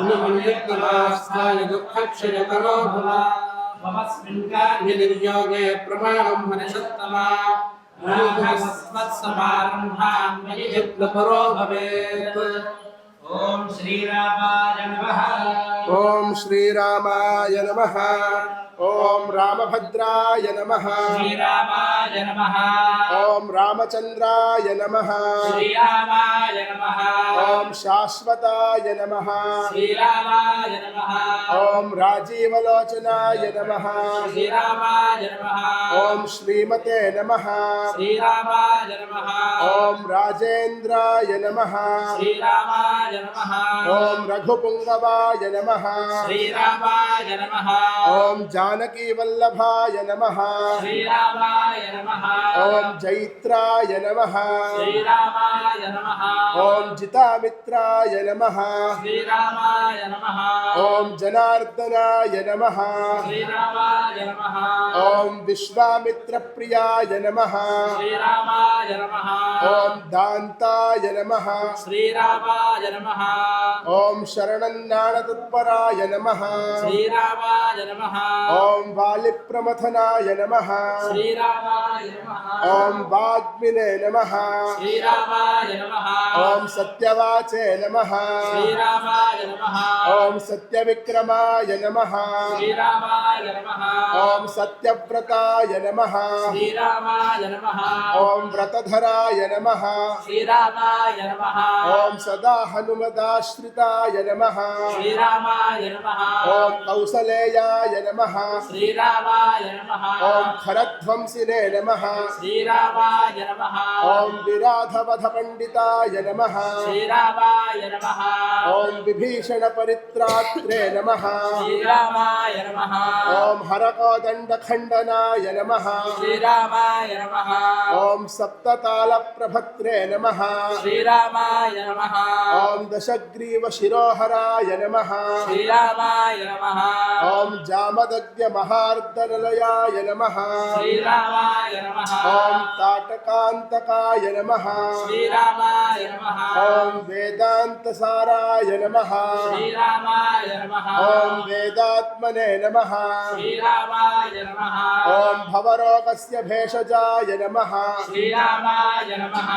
अनुमन्यत्तमास्थाय दुःखक्षयतरो भव ममस्मिन् कार्यनिर्योगे प्रमाणं हरिषत्तमा अनुभवस्मत्समारम्भान् मयि यत्नपरो भवेत् ओम श्रीरामाय नमः ओम श्रीरामाय नमः ओम रामभद्राय नमः श्रीरामाय नमः ओम रामचंद्राय नमः श्रीरामाय नमः ओम शाश्वताय नमः श्रीरामाय नमः ॐ राजीवलोचनाय नमः श्रीरामाय नमः ॐ श्रीमते नमः श्रीरामाय नमः ॐ राजेन्द्राय नमः श्रीरामाय नमः ॐ रघुपुङ्गवाय नमः श्रीरामाय नमः ॐ जानकीवल्लभाय नमः श्रीरामाय नमः ॐ जैत्राय नमः श्रीरामाय नमः ॐ जितामित्राय नमः श्रीरामाय नमः ॐ जनार्दनाय नमः श्रीरामाय नमः ॐ विश्वामित्रप्रियाय नमः श्रीरामाय नमः ॐ दान्ताय नमः श्रीरामाय नमः ॐ शरणन्नाणतत्पराय नमः श्रीरामाय नमः ॐ वालिप्रमथनाय नमः श्रीरामाय नमः ॐ वाग्मिने नमः श्रीरामाय नमः ॐ सत्यवाचे नमः श्रीरामाय नमः ॐ सत्यविक्रमाय नमः श्रीरामाय नमः ॐ सत्यव्रताय नमः श्रीरामाय नमः ॐ व्रतधराय नमः श्रीरामाय नमः ॐ सदा हनुमदाश्रिताय नमः श्रीरामाय नमः ॐ कौसलेयाय नमः श्रीरामाय नमः ॐ खरध्वंसिने नमः श्रीरामाय नमः ॐ विराधवधपण्डिताय नमः श्रीरामाय नमः ॐ विभीषणपरित्रात्रे नमः श्रीरामाय नमः ॐ हरकोदण्डखण्डनाय नमः श्रीरामाय नमः ॐ सप्ततालप्रभत्रे नमः श्रीरामाय नमः ॐ दशग्रीवशिरोहराय नमः श्रीरामाय नमः ॐ जामदग्ध्यमहार्दनलयाय नमः श्रीरामाय नमः ॐ ताटकान्तकाय नमः श्रीरामाय नमः ॐ वेदान्तसाराय नमः श्रीरामाय नमः ॐ वेदात्मने नमः श्रीरामाय नमः ॐ भवरोगस्य भेषजाय नमः श्रीरामाय नमः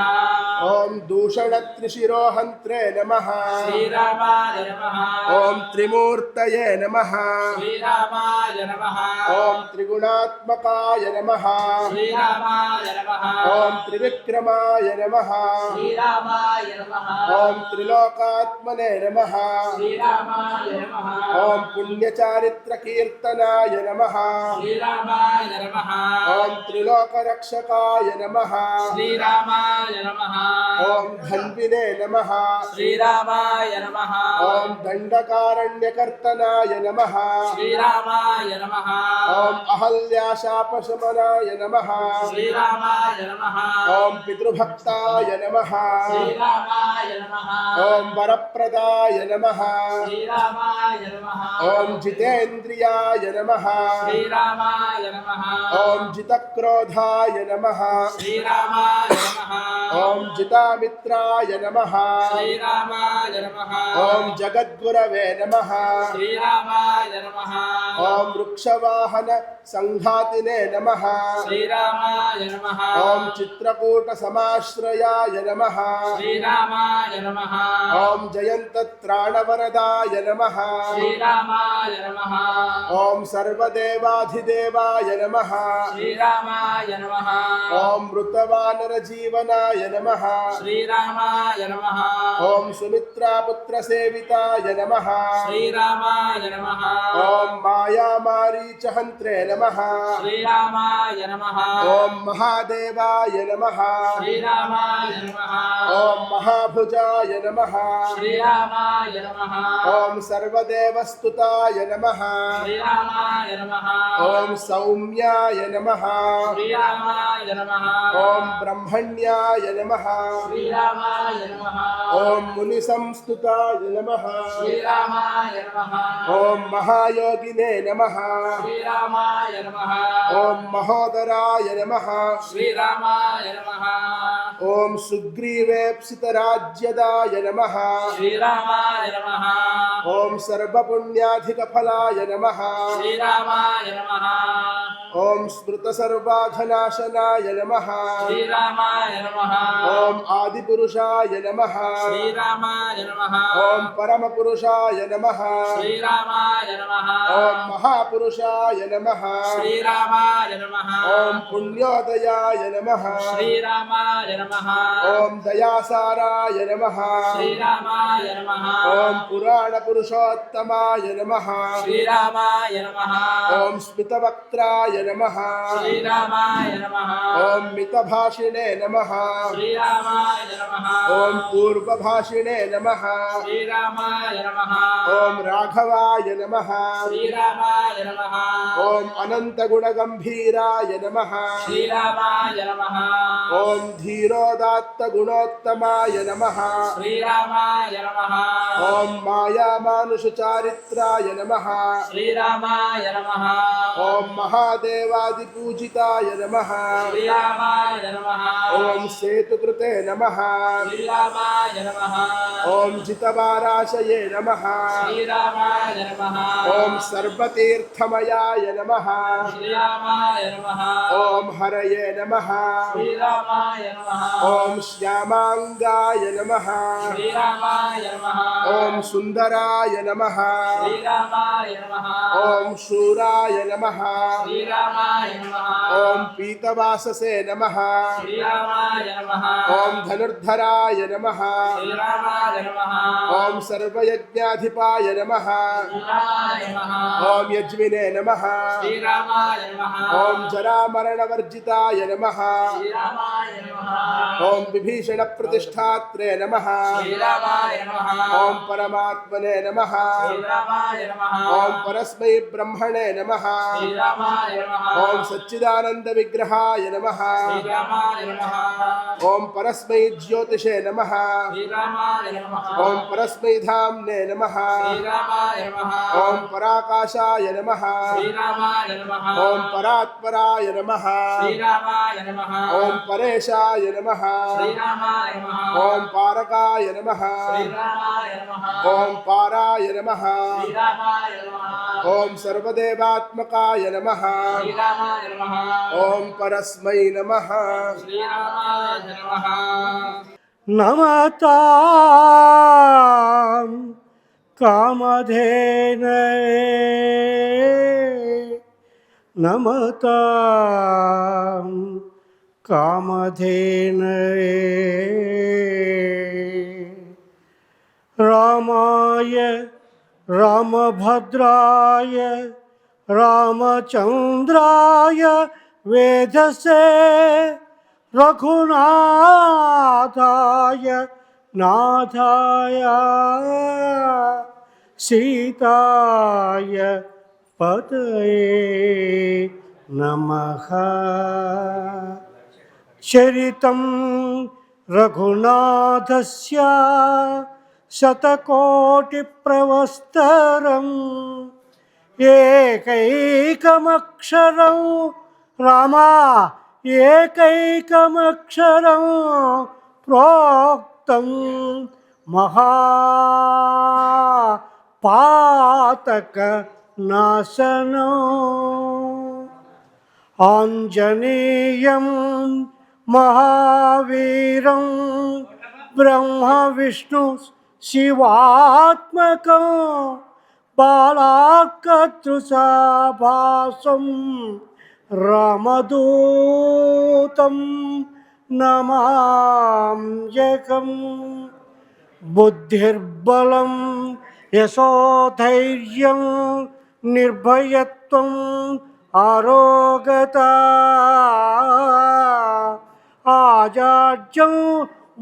ॐ दूषणत्रिशिरोहन्त्रे नमः श्रीरामाय नमः ॐ त्रिमूर्तये नमः श्रीरामाय नमः ॐ त्रिगुणात्मकाय नमः श्रीरामाय नमः ॐ त्रिविक्रमाय नमः श्रीरामाय नमः ॐ त्रिलोकात्मने नमः श्रीरामाय नमः ॐ पुण्यचारित्रकीर्तनाय नमः श्रीरामाय नमः ॐ त्रिलोकरक्षकाय नमः श्रीरामाय नमः ॐ धन्विने नमः श्रीरामाय नमः ॐ दण्डकारण्यकर्तनाय नमः श्रीरामाय नमः ॐ अहल्याशापशमनाय नमः श्रीरामाय नमः ॐ पितृभक्ताय नमः श्रीरामाय नमः ॐ वरप्रदाय नमः श्रीरामाय नमः ॐ जितेन्द्रियाय नमः श्रीरामाय नमः ॐ जितक्रोधाय नमः श्रीरामाय नमः ॐ जितामित्राय नमः श्रीरामाय नमः ॐ जगद्गुरवे नमः श्रीरामाय नमः ॐ वृक्षवाहन संघातिने नमः श्रीरामाय नमः ॐ चित्रकूटसमाश्रयाय नमः श्रीरामाय नमः ॐ जयन्तत्राणवरदाय नमः श्रीरामाय नमः ॐ सर्वदेवाधिदेवाय नमः श्रीरामाय नमः ॐ मृतवानरजीवनाय नमः श्रीरामाय नमः ॐ सुमित्रापुत्रसेविताय नमः श्रीरामाय नमः ॐ मायामारीचहन्त्रे नमः श्रीरामाय नमः ॐ महादेवाय नमः श्रीरामाय नमः ॐ महाभुजाय नमः श्रीरामाय नमः ॐ सर्वदेवस्तुताय नमः श्रीरामाय नमः ॐ सौम्याय नमः श्रीरामाय नमः ॐ ब्रह्मण्याय नमः श्रीरामाय नमः ॐ मुनिसंस्तुताय नमः श्रीरामाय नमः ॐ महायोगिने नमः श्रीरामाय नमः ॐ महोदराय नमः श्रीरामाय नमः ॐ सुग्रीवेप्सितराज्यदाय नमः श्रीरामाय नमः ॐ सर्वपुण्याधिकफलाय नमः श्रीरामाय नमः ॐ स्मृतसर्वाघनाशनाय नमः श्रीरामाय नमः ॐ आदिपुरुषाय नमः श्रीरामाय नमः ॐ परमपुरुषाय नमः श्रीरामाय नमः ॐ महापुरुषाय नमः श्रीरामाय नमः ॐ पुण्योदयाय नमः श्रीरामाय नमः नमः ओम दयासाराय नमः श्रीरामाय नमः ओम पुराण पुरुषोत्तमाय नमः श्रीरामाय नमः ओम स्मितवक्त्राय नमः श्रीरामाय नमः ओम मितभाषिणे नमः श्रीरामाय नमः ओम पूर्वभाषिणे नमः श्रीरामाय नमः ओम राघवाय नमः श्रीरामाय नमः ओम अनन्तगुणगम्भीराय नमः श्रीरामाय नमः ओम धीरोदात्तगुणोत्तमाय नमः श्रीरामाय नमः ओम मायामानुषचारित्राय नमः श्रीरामाय नमः ओम महादेवादिपूजिताय नमः श्रीरामाय नमः ओम सेतुकृते नमः श्रीरामाय नमः ओम जितवाराशये नमः श्रीरामाय नमः ओम सर्वतीर्थमयाय नमः श्रीरामाय नमः ओम हरये नमः श्रीरामाय नमः ओम श्यामांगाय नमः श्रीरामाय नमः ओम सुंदराय नमः श्रीरामाय नमः ओम शूराय नमः श्रीरामाय नमः ओम पीतवाससे नमः श्रीरामाय नमः ओम धनुर्धराय नमः श्रीरामाय नमः ओम सर्वयज्ञाधिपाय नमः श्रीरामाय नमः ओम यज्विने नमः श्रीरामाय नमः ओम जरामरणवर्जिताय नमः श्रीरामाय नमः ओम विभीषणप्रतिष्ठात्रे नमः श्रीरामाय नमः ओम परमात्मने नमः श्रीरामाय नमः ओम परस्मै ब्रह्मणे नमः श्रीरामाय नमः ओम सच्चिदानन्दविग्रहाय नमः श्रीरामाय नमः ओम परस्मै ज्योतिषे नमः श्रीरामाय नमः ओम परस्मै धाम्ने नमः श्रीरामाय नमः ओम पराकाशाय नमः श्रीरामाय नमः ओम परात्पराय नमः श्रीरामाय नमः ओम परेशाय नमः श्रीरामाय नमः ओम पारकाय नमः श्रीरामाय नमः ओम पाराय नमः श्रीरामाय नमः ओम सर्वदेवात्मकाय नमः श्रीरामाय नमः ओम परस्मै नमः श्रीरामाय नमः नमतां कामधेनये नमतां कामधेनये रामाय रामभद्राय रामचन्द्राय वेधसे रघुनाथाय नाथाय सीताय पतये नमः चरितं रघुनाथस्य शतकोटिप्रवस्तरम् एकैकमक्षरं रामा एकैकमक्षरं प्रोक्तं महापातकनाशनो आञ्जनेयं महावीरं ब्रह्मविष्णु शिवात्मकं बालार्कतृषाभासं रामदूतं नमाम्यहं बुद्धिर्बलं यशोधैर्यं निर्भयत्वम् आरोगता आजाड्यं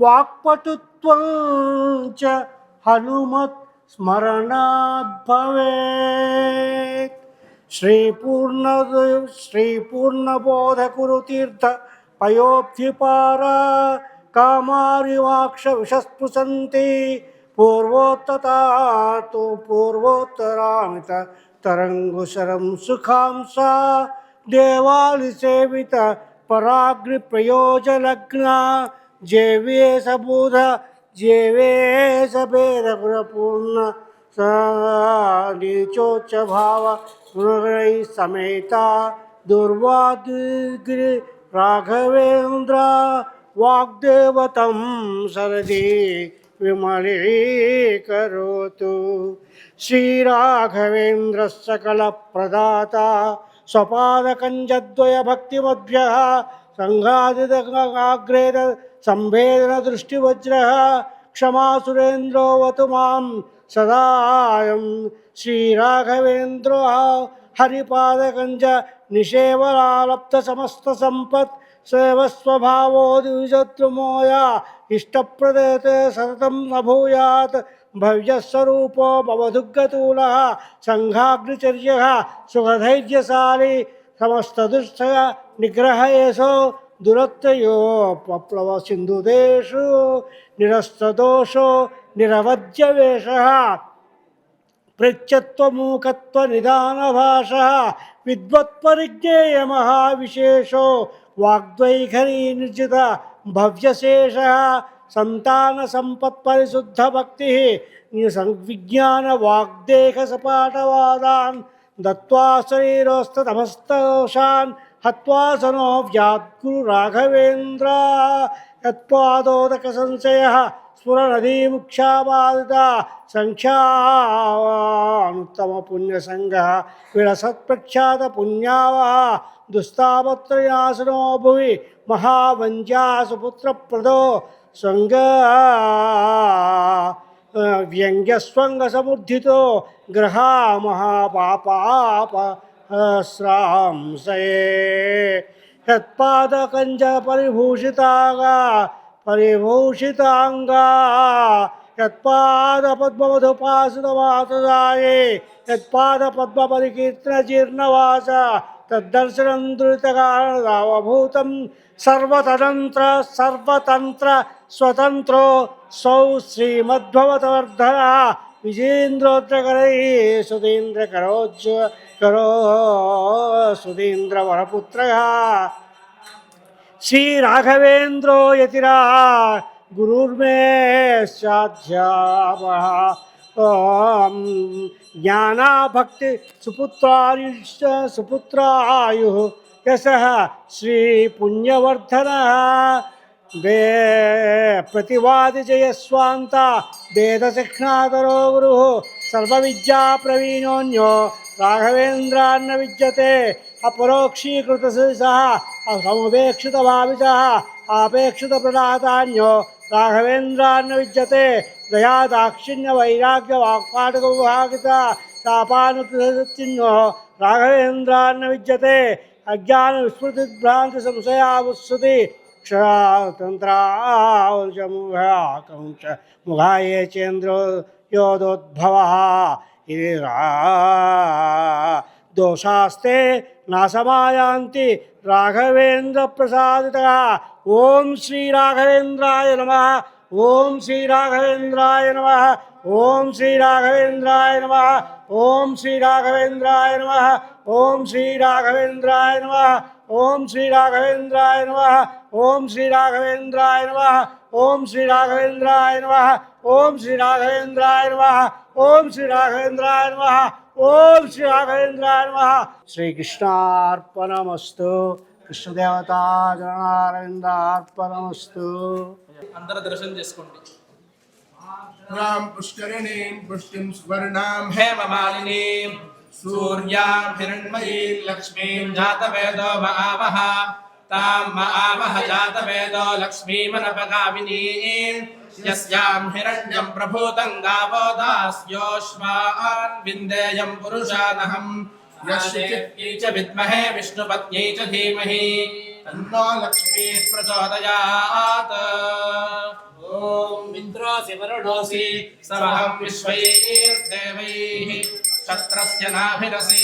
वाक्पटुत्वं च हनुमत् स्मरणात् भवेत् श्रीपूर्णबोधकुरुतीर्थ पयोब्धिपारा कामारिवाक्ष विषस्पृशन्ति पूर्वोत्ततातो पूर्वोत्तरामित तरंगुशरं सुखांसा देवालिसेवित पराग्नि प्रयोजलग्ना जेवेशबुध जेवेशभेदगुणपूर्ण नीचोच्च भाव गुणगणैः समेता दुर्वादिगिरि राघवेन्द्र वाग्देवतं सरदि विमलीकरोतु श्रीराघवेन्द्र सकलप्रदाता स्वपादकञ्जद्वय भक्तिमद्भ्यः सङ्घादितग्रेद సంవేదన దృష్టివజ్ర క్షమా సురేంద్రోవతు మాం సదాయం శ్రీరాఘవేంద్ర హరిపాదకంజ నిషేవలాలబ్ధ సమస్త సంపత్ సేవస్వభావో ద్విజద్రుమోయా ఇష్టప్రదేతే సతతం నభూయాత్ భవ్యస్వరూపో భవదుర్గతూల సంఘాగ్నిచర్య సుఖధైర్యశాలి సమస్తదుష్టయ నిగ్రహయేశో దురత్తయో పప్లవ సింధుదేశు నిరస్తదోషో నిరవధ్యవేష ప్రత్యత్వమూకత్వ నిదానభాష విద్వత్పరిజ్ఞేయ మహావిశేషో వాగ్వైఖరీ నిర్జిత భవ్యశేష సంతాన సంపత్పరిశుద్ధ భక్తి విజ్ఞాన వాగ్దేహ సపాటవాదాన్ దత్వా శరీరోస్తమస్తదోషాన్ హత్వా సనో వ్యాద్గురు రాఘవేంద్ర యత్పాదోదక సంశయ స్ఫురనదీముక్షాబాధిత సంఖ్యానుత్తమ పుణ్యసంగ విలసత్ప్రఖ్యాత పుణ్యావహ దుస్తాపత్రయాసనో భువి మహావంజా సుపుత్రప్రదో స్వంగ వ్యంగ్యస్వంగ సముద్ధితో గ్రహ మహాపాపాప శ్రాంసయే యత్పాదకంజ పరిభూషితాంగా యత్పాద పద్మమధుపాసుతవాసదాయే యత్పాద పద్మపరికీర్తన జీర్ణవాస తద్దర్శనం దురితకారణావభూతం సర్వతంత్ర స్వతంత్రో సౌ శ్రీమద్భవతవర్ధన విజేంద్రోద్రకరై సుధీంద్రకరో సుధీంద్రవరపుత్ర శ్రీరాఘవేంద్రో యతిరా గురుర్మే సాధ్యావహ జ్ఞానాభక్తి సుపుత్రాయు యశః శ్రీ పుణ్యవర్ధన ప్రతివాది జయస్వాంత వేదశిక్షణాతరో గురు సర్వవిద్యా ప్రవీణోన్యో రాఘవేంద్రాన్న విద్యతే అపరోక్షీకృత సముపేక్షిత భావిత ఆపేక్షిత ప్రదాతాన్యో రాఘవేంద్రాన్న విద్యతే దయా దాక్షిణ్య వైరాగ్య వాక్పాటక విభాగిత శాపానుకృతిన్యో రాఘవేంద్రాన్న విద్యతే అజ్ఞాన విస్మృతి భ్రాంతి సంశయావుస్సుతి క్షతంత్రాంశ ముఖాయే చేంద్రో యోదోద్భవ ఇది దోషాస్తే నాశమాయాంతి రాఘవేంద్ర ప్రసాదిత ఓం శ్రీ రాఘవేంద్రాయ నమః ఓం శ్రీ రాఘవేంద్రాయ నమః ఓం శ్రీ రాఘవేంద్రాయ నమః ఓం శ్రీ రాఘవేంద్రాయ నమః ఓం శ్రీ రాఘవేంద్రాయ నమః ఓం శ్రీ రాఘవేంద్రాయ నమః ఓం శ్రీ రాఘవేంద్రాయ నమః ఓం శ్రీ రాఘవేంద్రాయ నమః ఓం శ్రీ రాఘవేంద్రాయ నమః ఓం శ్రీ రాఘవేంద్రాయ నమః ఓం శ్రీ రాఘవేంద్రాయ నమః శ్రీకృష్ణార్పణమస్తు కృష్ణదేవతాజనారవిందార్పణమస్తు అందరూ దర్శనం చేసుకోండి. రాం పుష్కరిణీం పుష్టిం సువర్ణాం హేమమాలినీం సూర్యాం హిరణ్మయీం లక్ష్మీం జాతవేదో మహావహ తాం మహావహ జాతవేదో లక్ష్మీమనపగామినీం యస్యాం హిరణ్యం ప్రభూతం గావో దాస్యోష్మాన్ విందేయం పురుషానహం యస్యై చ విద్మహే విష్ణుపత్న్యై చ ధీమహి తన్నో లక్ష్మీః ప్రచోదయాత్. ఓం ఇంద్రోసి వరుణోసి సవహం విశ్వైర్దేవైః క్షత్రస్య నాభిరసి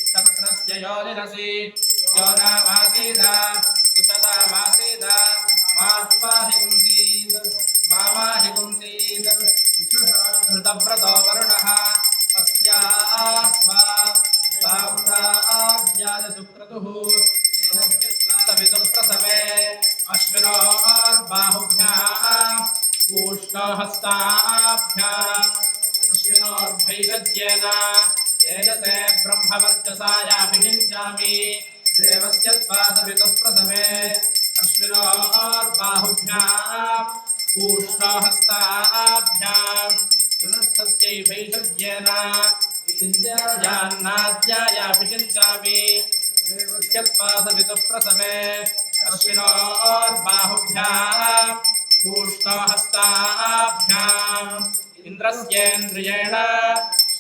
క్షత్రస్య యోనిరసి యోనామాసీద సుషదామాసీద మాత్వాహి పుంసీద్ మావాహి పుంసీద్ ధృతవ్రతో వరుణః పశ్చాస్మా సామ్రాజ్యాయ సుక్రతుః సవితుః ప్రసవే అశ్వినోర్బాహుభ్యాం ఊష్ణో హస్తాభ్యాం అశ్వినోర్భైషజ్యేన ఏజసే బ్రహ్మవర్చసాయాభిషించామి దేవస్య త్వా సవితుః ప్రసవే అశ్వినోర్బాహుభ్యాం ఊష్ణో హస్తాభ్యాం పునస్తస్యై భైషజ్యేన విద్యాయాన్నాద్యాయాభిషించామి దేవస్య यस्यत्पासवितुः प्रसवे अश्विनोर्बाहुभ्याम् पूष्णो हस्ताभ्याम् इन्द्रस्येन्द्रियेण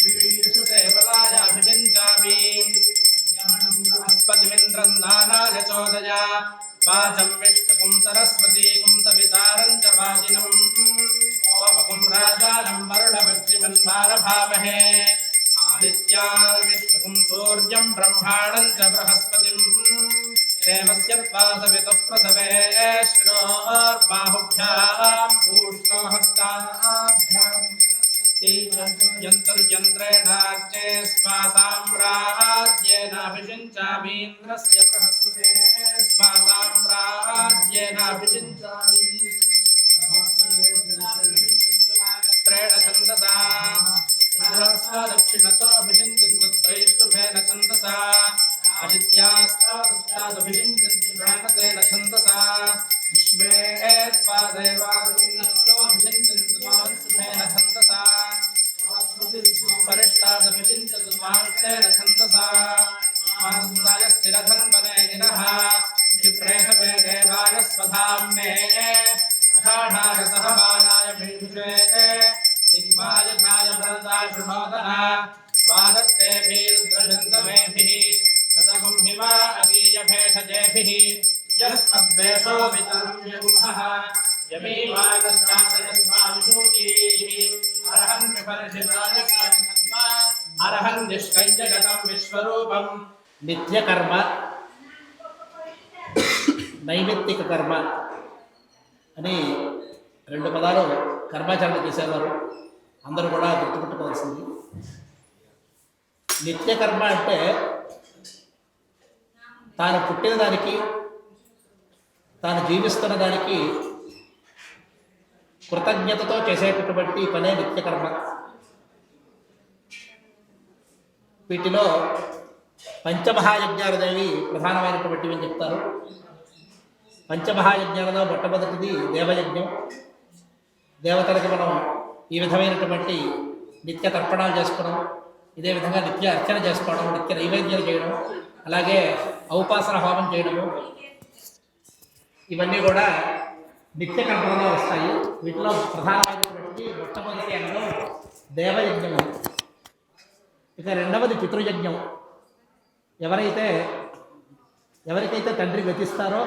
श्रीयशुसेवलायाभिषिञ्चामि बृहस्पतिमिन्द्रम् नानाय चोदया वाचं विष्णुं सरस्वतीं सवितारं च वाजिनं सोमकुं राजानं वरुणवक्षिमन्मारभामहे आदित्यान् विष्णुं सूर्यं ब्रह्माणं च बृहस्पतिं देवस्यत्पासवितुः प्रसवे श्रोर्बाहुभ्यां पूष्णो हस्ताभ्याम् यन्त्रेणाग्ने स्वासाम्राज्येनाभिषिञ्चामीन्द्रस्य बृहस्पते स्वासाम्राज्येनाभिषिञ्चामि त्रेण छन्दसा दक्षिणतोऽभिषिञ्चन्तु त्रैष्टुभेन छन्दसा आदित्यास्तादभिषिञ्चन्तु प्राणतेन छन्दसा विश्वे त्वा देवाभिषिञ्चन्तु शुभेन छन्दसा परिष्टादभिषिञ्चतु मार्तेन छन्दसा मान्दाय स्थिरधन्वने गिरः क्षिप्रेह वे देवाय स्वधाम्ने अषाढाय सहमानाय मीषे दिग्मायथाय भरताय शृणोदः वादत्तेभिर्द्रशन्तमेभिः शतगुं हिमा अतीयभेषजेभिः यस्मद्वेषो वितरुण्यगुंहः అర్హన్ నిష్కంజగతం విశ్వరూపం. నిత్యకర్మ, నైమిత్తిక కర్మ అని 2 పదాలు కర్మాచరణ చేసేవారు. అందరూ కూడా గుర్తుపెట్టుకోవాల్సింది. నిత్యకర్మ అంటే తాను పుట్టిన దానికి, తాను జీవిస్తున్న దానికి కృతజ్ఞతతో చేసేటటువంటి పనే నిత్యకర్మ. వీటిలో పంచమహాయజ్ఞాలనేవి ప్రధానమైనటువంటివి అని చెప్తారు. పంచమహాయజ్ఞాలలో మొట్టమొదటిది దేవయజ్ఞం. దేవతలకు మనం ఈ విధమైనటువంటి నిత్య తర్పణాలు చేసుకోవడం, ఇదే విధంగా నిత్య అర్చన చేసుకోవడం, నిత్య నైవేద్యాలు చేయడం, అలాగే ఔపాసన హోమం చేయడము, ఇవన్నీ కూడా నిత్య కర్మలలో వస్తాయి. వీటిలో ప్రధానమైనటువంటి మొట్టమొదటి అంగం దేవయజ్ఞం. ఇక రెండవది పితృయజ్ఞం. ఎవరికైతే తండ్రి గతిస్తారో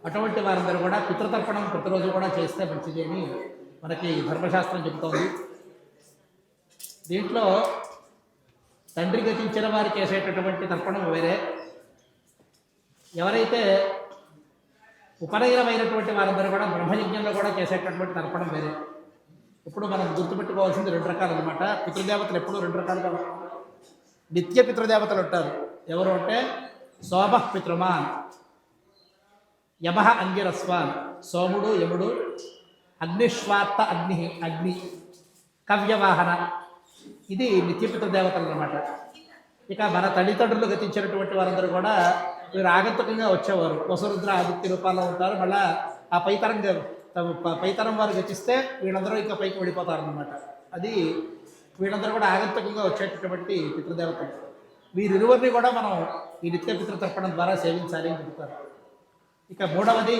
అటువంటి వారందరూ కూడా పితృతర్పణం ప్రతిరోజు కూడా చేస్తే మంచిది అని మనకి ధర్మశాస్త్రం చెబుతోంది. దీంట్లో తండ్రి గతించిన వారు చేసేటటువంటి తర్పణం వేరే, ఎవరైతే ఉపనయనమైనటువంటి వారందరూ కూడా బ్రహ్మయజ్ఞంలో కూడా చేసేటటువంటి తర్పణం వేరే. ఇప్పుడు మనం గుర్తుపెట్టుకోవాల్సింది 2 రకాలు అన్నమాట. పితృదేవతలు ఎప్పుడూ 2 రకాలుగా ఉంటారు. నిత్య పితృదేవతలు ఉంటారు. ఎవరు అంటే సోమ పితృమాన్, యమ అంగిరస్వాన్, సోముడు యముడు, అగ్నిశ్వాత్త అగ్ని, కవ్యవాహన, ఇది నిత్య పితృదేవతలు అన్నమాట. ఇక మన తల్లిదండ్రులు గతించినటువంటి వారందరూ కూడా వీరు ఆగంతుకంగా వచ్చేవారు. వసురుద్ర ఆదిత్య రూపాల్లో ఉంటారు. మళ్ళీ ఆ పైతరం వారు గతిస్తే వీళ్ళందరూ ఇంకా పైకి వెళ్ళిపోతారన్నమాట. అది వీళ్ళందరూ కూడా ఆగంతుకంగా వచ్చేటటువంటి పితృదేవతలు. వీరిరువురిని కూడా మనం ఈ నిత్య పితృతర్పణం ద్వారా సేవించాలి అని చెప్తారు. ఇక మూడవది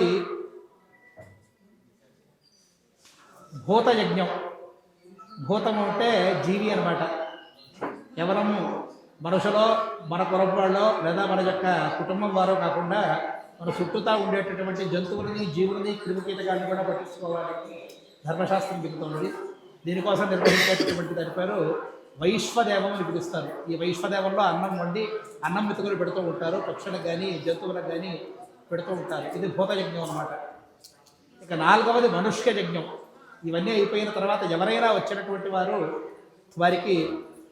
భూతయజ్ఞం. భూతము అంటే జీవి అన్నమాట. కేవలము మనుషులో, మన పొరపు వాళ్ళో, లేదా మన యొక్క కుటుంబం వారో కాకుండా మన చుట్టూతా ఉండేటటువంటి జంతువులని, జీవులని, క్రిమికీటకాలను కూడా పట్టించుకోవాలని ధర్మశాస్త్రం చెబుతున్నది. దీనికోసం నిర్వహించేటటువంటి దాని పేరు వైశ్వదేవం అని పిలుస్తారు. ఈ వైశ్వదేవంలో అన్నం వండి అన్నం మెతుకులు పెడుతూ ఉంటారు. పక్షులకు కానీ జంతువులకు కానీ పెడుతూ ఉంటారు. ఇది భూతయజ్ఞం అన్నమాట. ఇక నాలుగవది మనుష్య యజ్ఞం. ఇవన్నీ అయిపోయిన తర్వాత ఎవరైనా వచ్చినటువంటి వారికి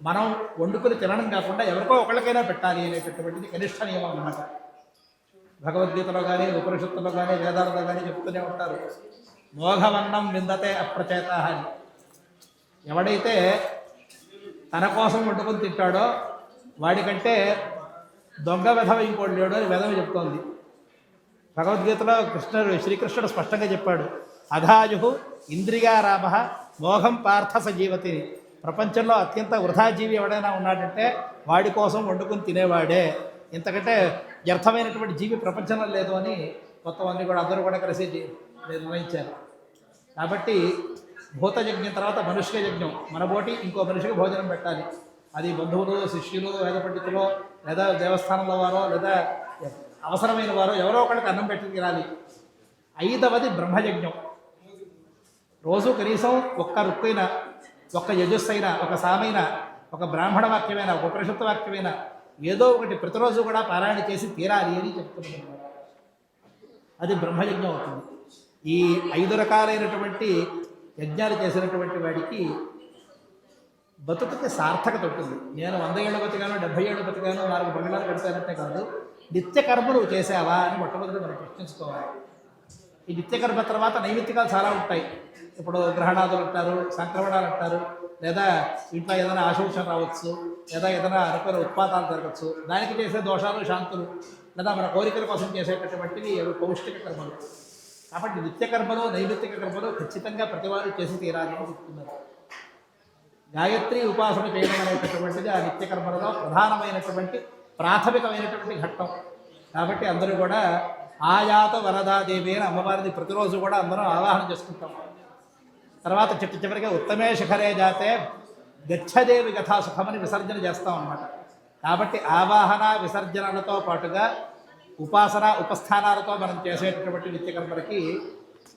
మనం వండుకొని తినడం కాకుండా ఎవరికో ఒకళ్ళకైనా పెట్టాలి అనేటటువంటిది కనిష్ట నియమం అన్నమాట. భగవద్గీతలో కానీ, ఉపనిషత్తులో కానీ, వేదాలలో కానీ చెప్తూనే ఉంటారు, మోఘవన్నం విందతే అప్రచేత అని. ఎవడైతే తన కోసం వండుకొని తింటాడో వాడికంటే దొంగ వెధవ ఇంకోటి లేడు అని వేదం చెప్తోంది. భగవద్గీతలో శ్రీకృష్ణుడు స్పష్టంగా చెప్పాడు, అఘాయు ఇంద్రియారామ మోఘం పార్థ సజీవతి. ప్రపంచంలో అత్యంత వృధాజీవి ఎవడైనా ఉన్నాడంటే వాడి కోసం వండుకొని తినేవాడే. ఇంతకంటే వ్యర్థమైనటువంటి జీవి ప్రపంచంలో లేదు అని కొంతమంది కూడా అందరూ కూడా కలిసి నిర్ణయించారు. కాబట్టి భూతయజ్ఞం తర్వాత మనుష్య యజ్ఞం, మనబోటి ఇంకో మనిషికి భోజనం పెట్టాలి. అది బంధువులు, శిష్యులు, వేద పండితులు, లేదా దేవస్థానంలో వారో, లేదా అవసరమైన వారో ఎవరో ఒకరికి అన్నం పెట్టి తినాలి. 5వది బ్రహ్మయజ్ఞం. రోజు కనీసం ఒక్క రుక్కైన, ఒక్క యజస్సైన, ఒక సామైన, ఒక బ్రాహ్మణ వాక్యమైన, ఒక ఉపనిషత్తు వాక్యమైన ఏదో ఒకటి ప్రతిరోజు కూడా పారాయణ చేసి తీరాలి అని చెప్తున్నారు. అది బ్రహ్మయజ్ఞం అవుతుంది. ఈ 5 రకాలైనటువంటి యజ్ఞాలు చేసినటువంటి వాడికి బతుకుకి సార్థకత ఉంటుంది. నేను 100 ఏళ్ళు బతికాను, 70 ఏళ్ళు బతికాను, 4 బంగ్లాలు కడతానంటే కాదు, నిత్య కర్మలు చేసావా అని మొట్టమొదటి మనం ప్రశ్నించుకోవాలి. ఈ నిత్యకర్మ తర్వాత నైమిత్తికాలు చాలా ఉంటాయి. ఇప్పుడు గ్రహణాదులు అంటారు, సంక్రమణాలు అంటారు, లేదా ఇంట్లో ఏదైనా ఆశోషం రావచ్చు, లేదా ఏదైనా అనుకున్న ఉత్పాతాలు జరగచ్చు. దానికి చేసే దోషాలు, శాంతులు, లేదా మన కోరికల కోసం చేసేటటువంటివి అవి పౌష్టిక కర్మలు. కాబట్టి నిత్యకర్మలు, నైమిత్తిక కర్మలు ఖచ్చితంగా ప్రతివారు చేసి తీరాలని చెప్తున్నారు. గాయత్రి ఉపాసన చేయడం అనేటటువంటిది ఆ నిత్యకర్మలలో ప్రధానమైనటువంటి ప్రాథమికమైనటువంటి ఘట్టం. కాబట్టి అందరూ కూడా ఆయాత వరదాదేవి అని అమ్మవారిని ప్రతిరోజు కూడా అందరం ఆవాహన చేసుకుంటాం. తర్వాత చివరిగా ఉత్తమే శిఖరే జాతే గచ్చదేవి గథా సుఖమని విసర్జన చేస్తాం అన్నమాట. కాబట్టి ఆవాహన విసర్జనలతో పాటుగా ఉపాసన ఉపస్థానాలతో మనం చేసేటటువంటి నిత్యకర్మలకి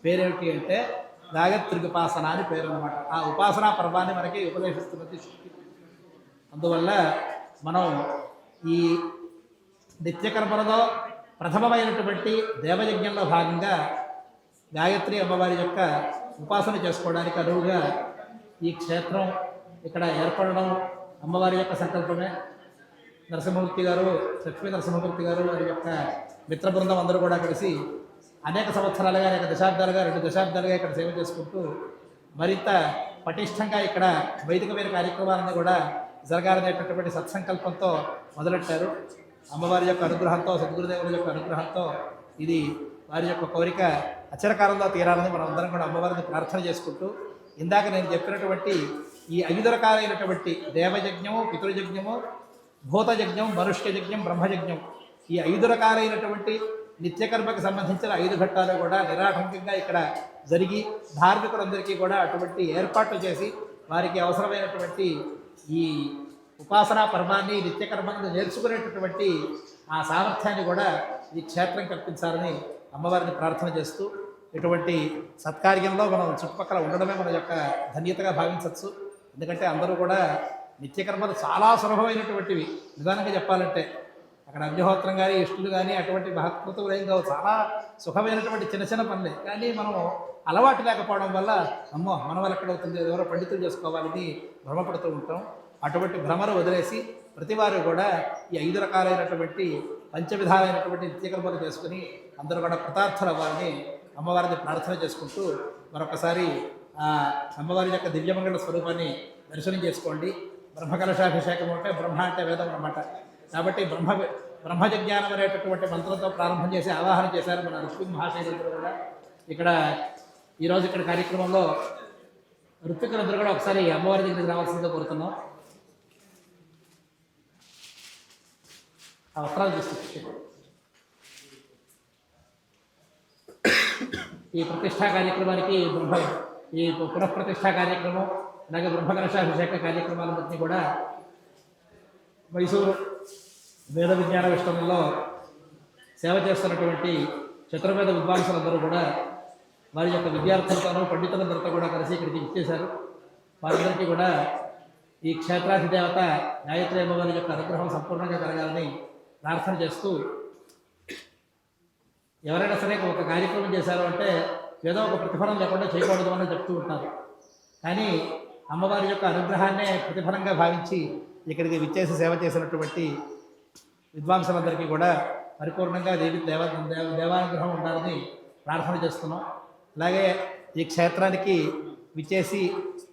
పేరేమిటి అంటే గాయత్రికి ఉపాసన అని పేరు అన్నమాట. ఆ ఉపాసనా పర్వాన్ని మనకి ఉపదేశిస్తున్నది శక్తి. అందువల్ల మనం ఈ నిత్యకర్మలలో ప్రథమమైనటువంటి దేవయజ్ఞంలో భాగంగా గాయత్రి అమ్మవారి యొక్క ఉపాసన చేసుకోవడానికి అనువుగా ఈ క్షేత్రం ఇక్కడ ఏర్పడడం అమ్మవారి యొక్క సంకల్పమే. నరసింహమూర్తి గారు, లక్ష్మీ నరసింహమూర్తి గారు వారి యొక్క మిత్ర బృందం అందరూ కూడా కలిసి అనేక సంవత్సరాలుగా, అనేక దశాబ్దాలుగా, 2 దశాబ్దాలుగా ఇక్కడ సేవ చేసుకుంటూ మరింత పటిష్టంగా ఇక్కడ వైదికమైన కార్యక్రమాలను కూడా జరగాలనేటటువంటి సత్సంకల్పంతో మొదలెట్టారు. అమ్మవారి యొక్క అనుగ్రహంతో, సద్గురుదేవుల యొక్క అనుగ్రహంతో ఇది వారి యొక్క కోరిక అచరకాలంలో తీరాలని మనం అందరం కూడా అమ్మవారిని ప్రార్థన చేసుకుంటూ, ఇందాక నేను చెప్పినటువంటి ఈ 5 రకాలైనటువంటి దేవయజ్ఞము, పితృయజ్ఞము, భూతయజ్ఞం, మనుష్యయజ్ఞం, బ్రహ్మయజ్ఞం, ఈ 5 రకాలైనటువంటి నిత్యకర్మకు సంబంధించిన 5 ఘట్టాలు కూడా నిరాటంకంగా ఇక్కడ జరిగి ధార్మికులందరికీ కూడా అటువంటి ఏర్పాట్లు చేసి వారికి అవసరమైనటువంటి ఈ ఉపాసనా పర్వాన్ని, నిత్యకర్మలను నేర్చుకునేటటువంటి ఆ సామర్థ్యాన్ని కూడా ఈ క్షేత్రం కల్పించాలని అమ్మవారిని ప్రార్థన చేస్తూ, ఇటువంటి సత్కార్యంలో మనం చుట్టుపక్కల ఉండడమే మన యొక్క ధన్యతగా భావించవచ్చు. ఎందుకంటే అందరూ కూడా నిత్యకర్మలు చాలా సులభమైనటువంటివి. నిదానంగా చెప్పాలంటే అక్కడ అగ్నిహోత్రం కానీ, ఇష్టులు కానీ అటువంటి మహత్కృతులు ఏం కావు, చాలా సుఖమైనటువంటి చిన్న చిన్న పనులే. కానీ మనం అలవాటు లేకపోవడం వల్ల అమ్మో మన వల్ల ఎక్కడవుతుంది, ఎవరో పండితులు చేసుకోవాలని భ్రమపడుతూ ఉంటాం. అటువంటి భ్రమను వదిలేసి ప్రతివారు కూడా ఈ 5 రకాలైనటువంటి పంచవిధాలైనటువంటి నిత్యకర్మలు చేసుకుని అందరూ కూడా కృతార్థులు అవ్వాలని అమ్మవారిని ప్రార్థన చేసుకుంటూ మరొకసారి ఆ అమ్మవారి యొక్క దివ్యమంగళ స్వరూపాన్ని దర్శనం చేసుకోండి. బ్రహ్మకలశాభిషేకం అంటే బ్రహ్మ అంటే వేదం అన్నమాట. కాబట్టి బ్రహ్మజ్ఞానం అనేటటువంటి మంత్రంతో ప్రారంభం చేసి ఆవాహన చేశారు మన ఋత్విక్ మహాశైలందరూ కూడా. ఇక్కడ ఈరోజు ఇక్కడ కార్యక్రమంలో ఋత్వికులందరూ కూడా ఒకసారి అమ్మవారి దగ్గరికి రావాల్సిందిగా కోరుతున్నాం. ఆ వస్త్రాలు తీసుకొచ్చి ఈ ప్రతిష్టా కార్యక్రమానికి ఈ పునఃప్రతిష్టా కార్యక్రమం, అలాగే బ్రహ్మకలశాభిషేక కార్యక్రమాలన్నింటినీ కూడా మైసూరు వేద విజ్ఞాన విశ్వంలో సేవ చేస్తున్నటువంటి చతుర్వేద విద్వాంసులందరూ కూడా వారి యొక్క విద్యార్థులతోనూ పండితులందరితో కూడా కలిసి ఇక్కడికి ఇచ్చేశారు. వారందరికీ కూడా ఈ క్షేత్రాధిదేవత గాయత్రి అమ్మవారి యొక్క అనుగ్రహం సంపూర్ణంగా కలగాలని ప్రార్థన చేస్తూ, ఎవరైనా సరే ఒక కార్యక్రమం చేశారు అంటే ఏదో ఒక ప్రతిఫలం లేకుండా చేయకూడదు అని చెప్తూ ఉంటారు. కానీ అమ్మవారి యొక్క అనుగ్రహాన్నే ప్రతిఫలంగా భావించి ఇక్కడికి విచ్చేసి సేవ చేసినటువంటి విద్వాంసులందరికీ కూడా పరిపూర్ణంగా దేవానుగ్రహం ఉండాలని ప్రార్థన చేస్తున్నాం. అలాగే ఈ క్షేత్రానికి విచ్చేసి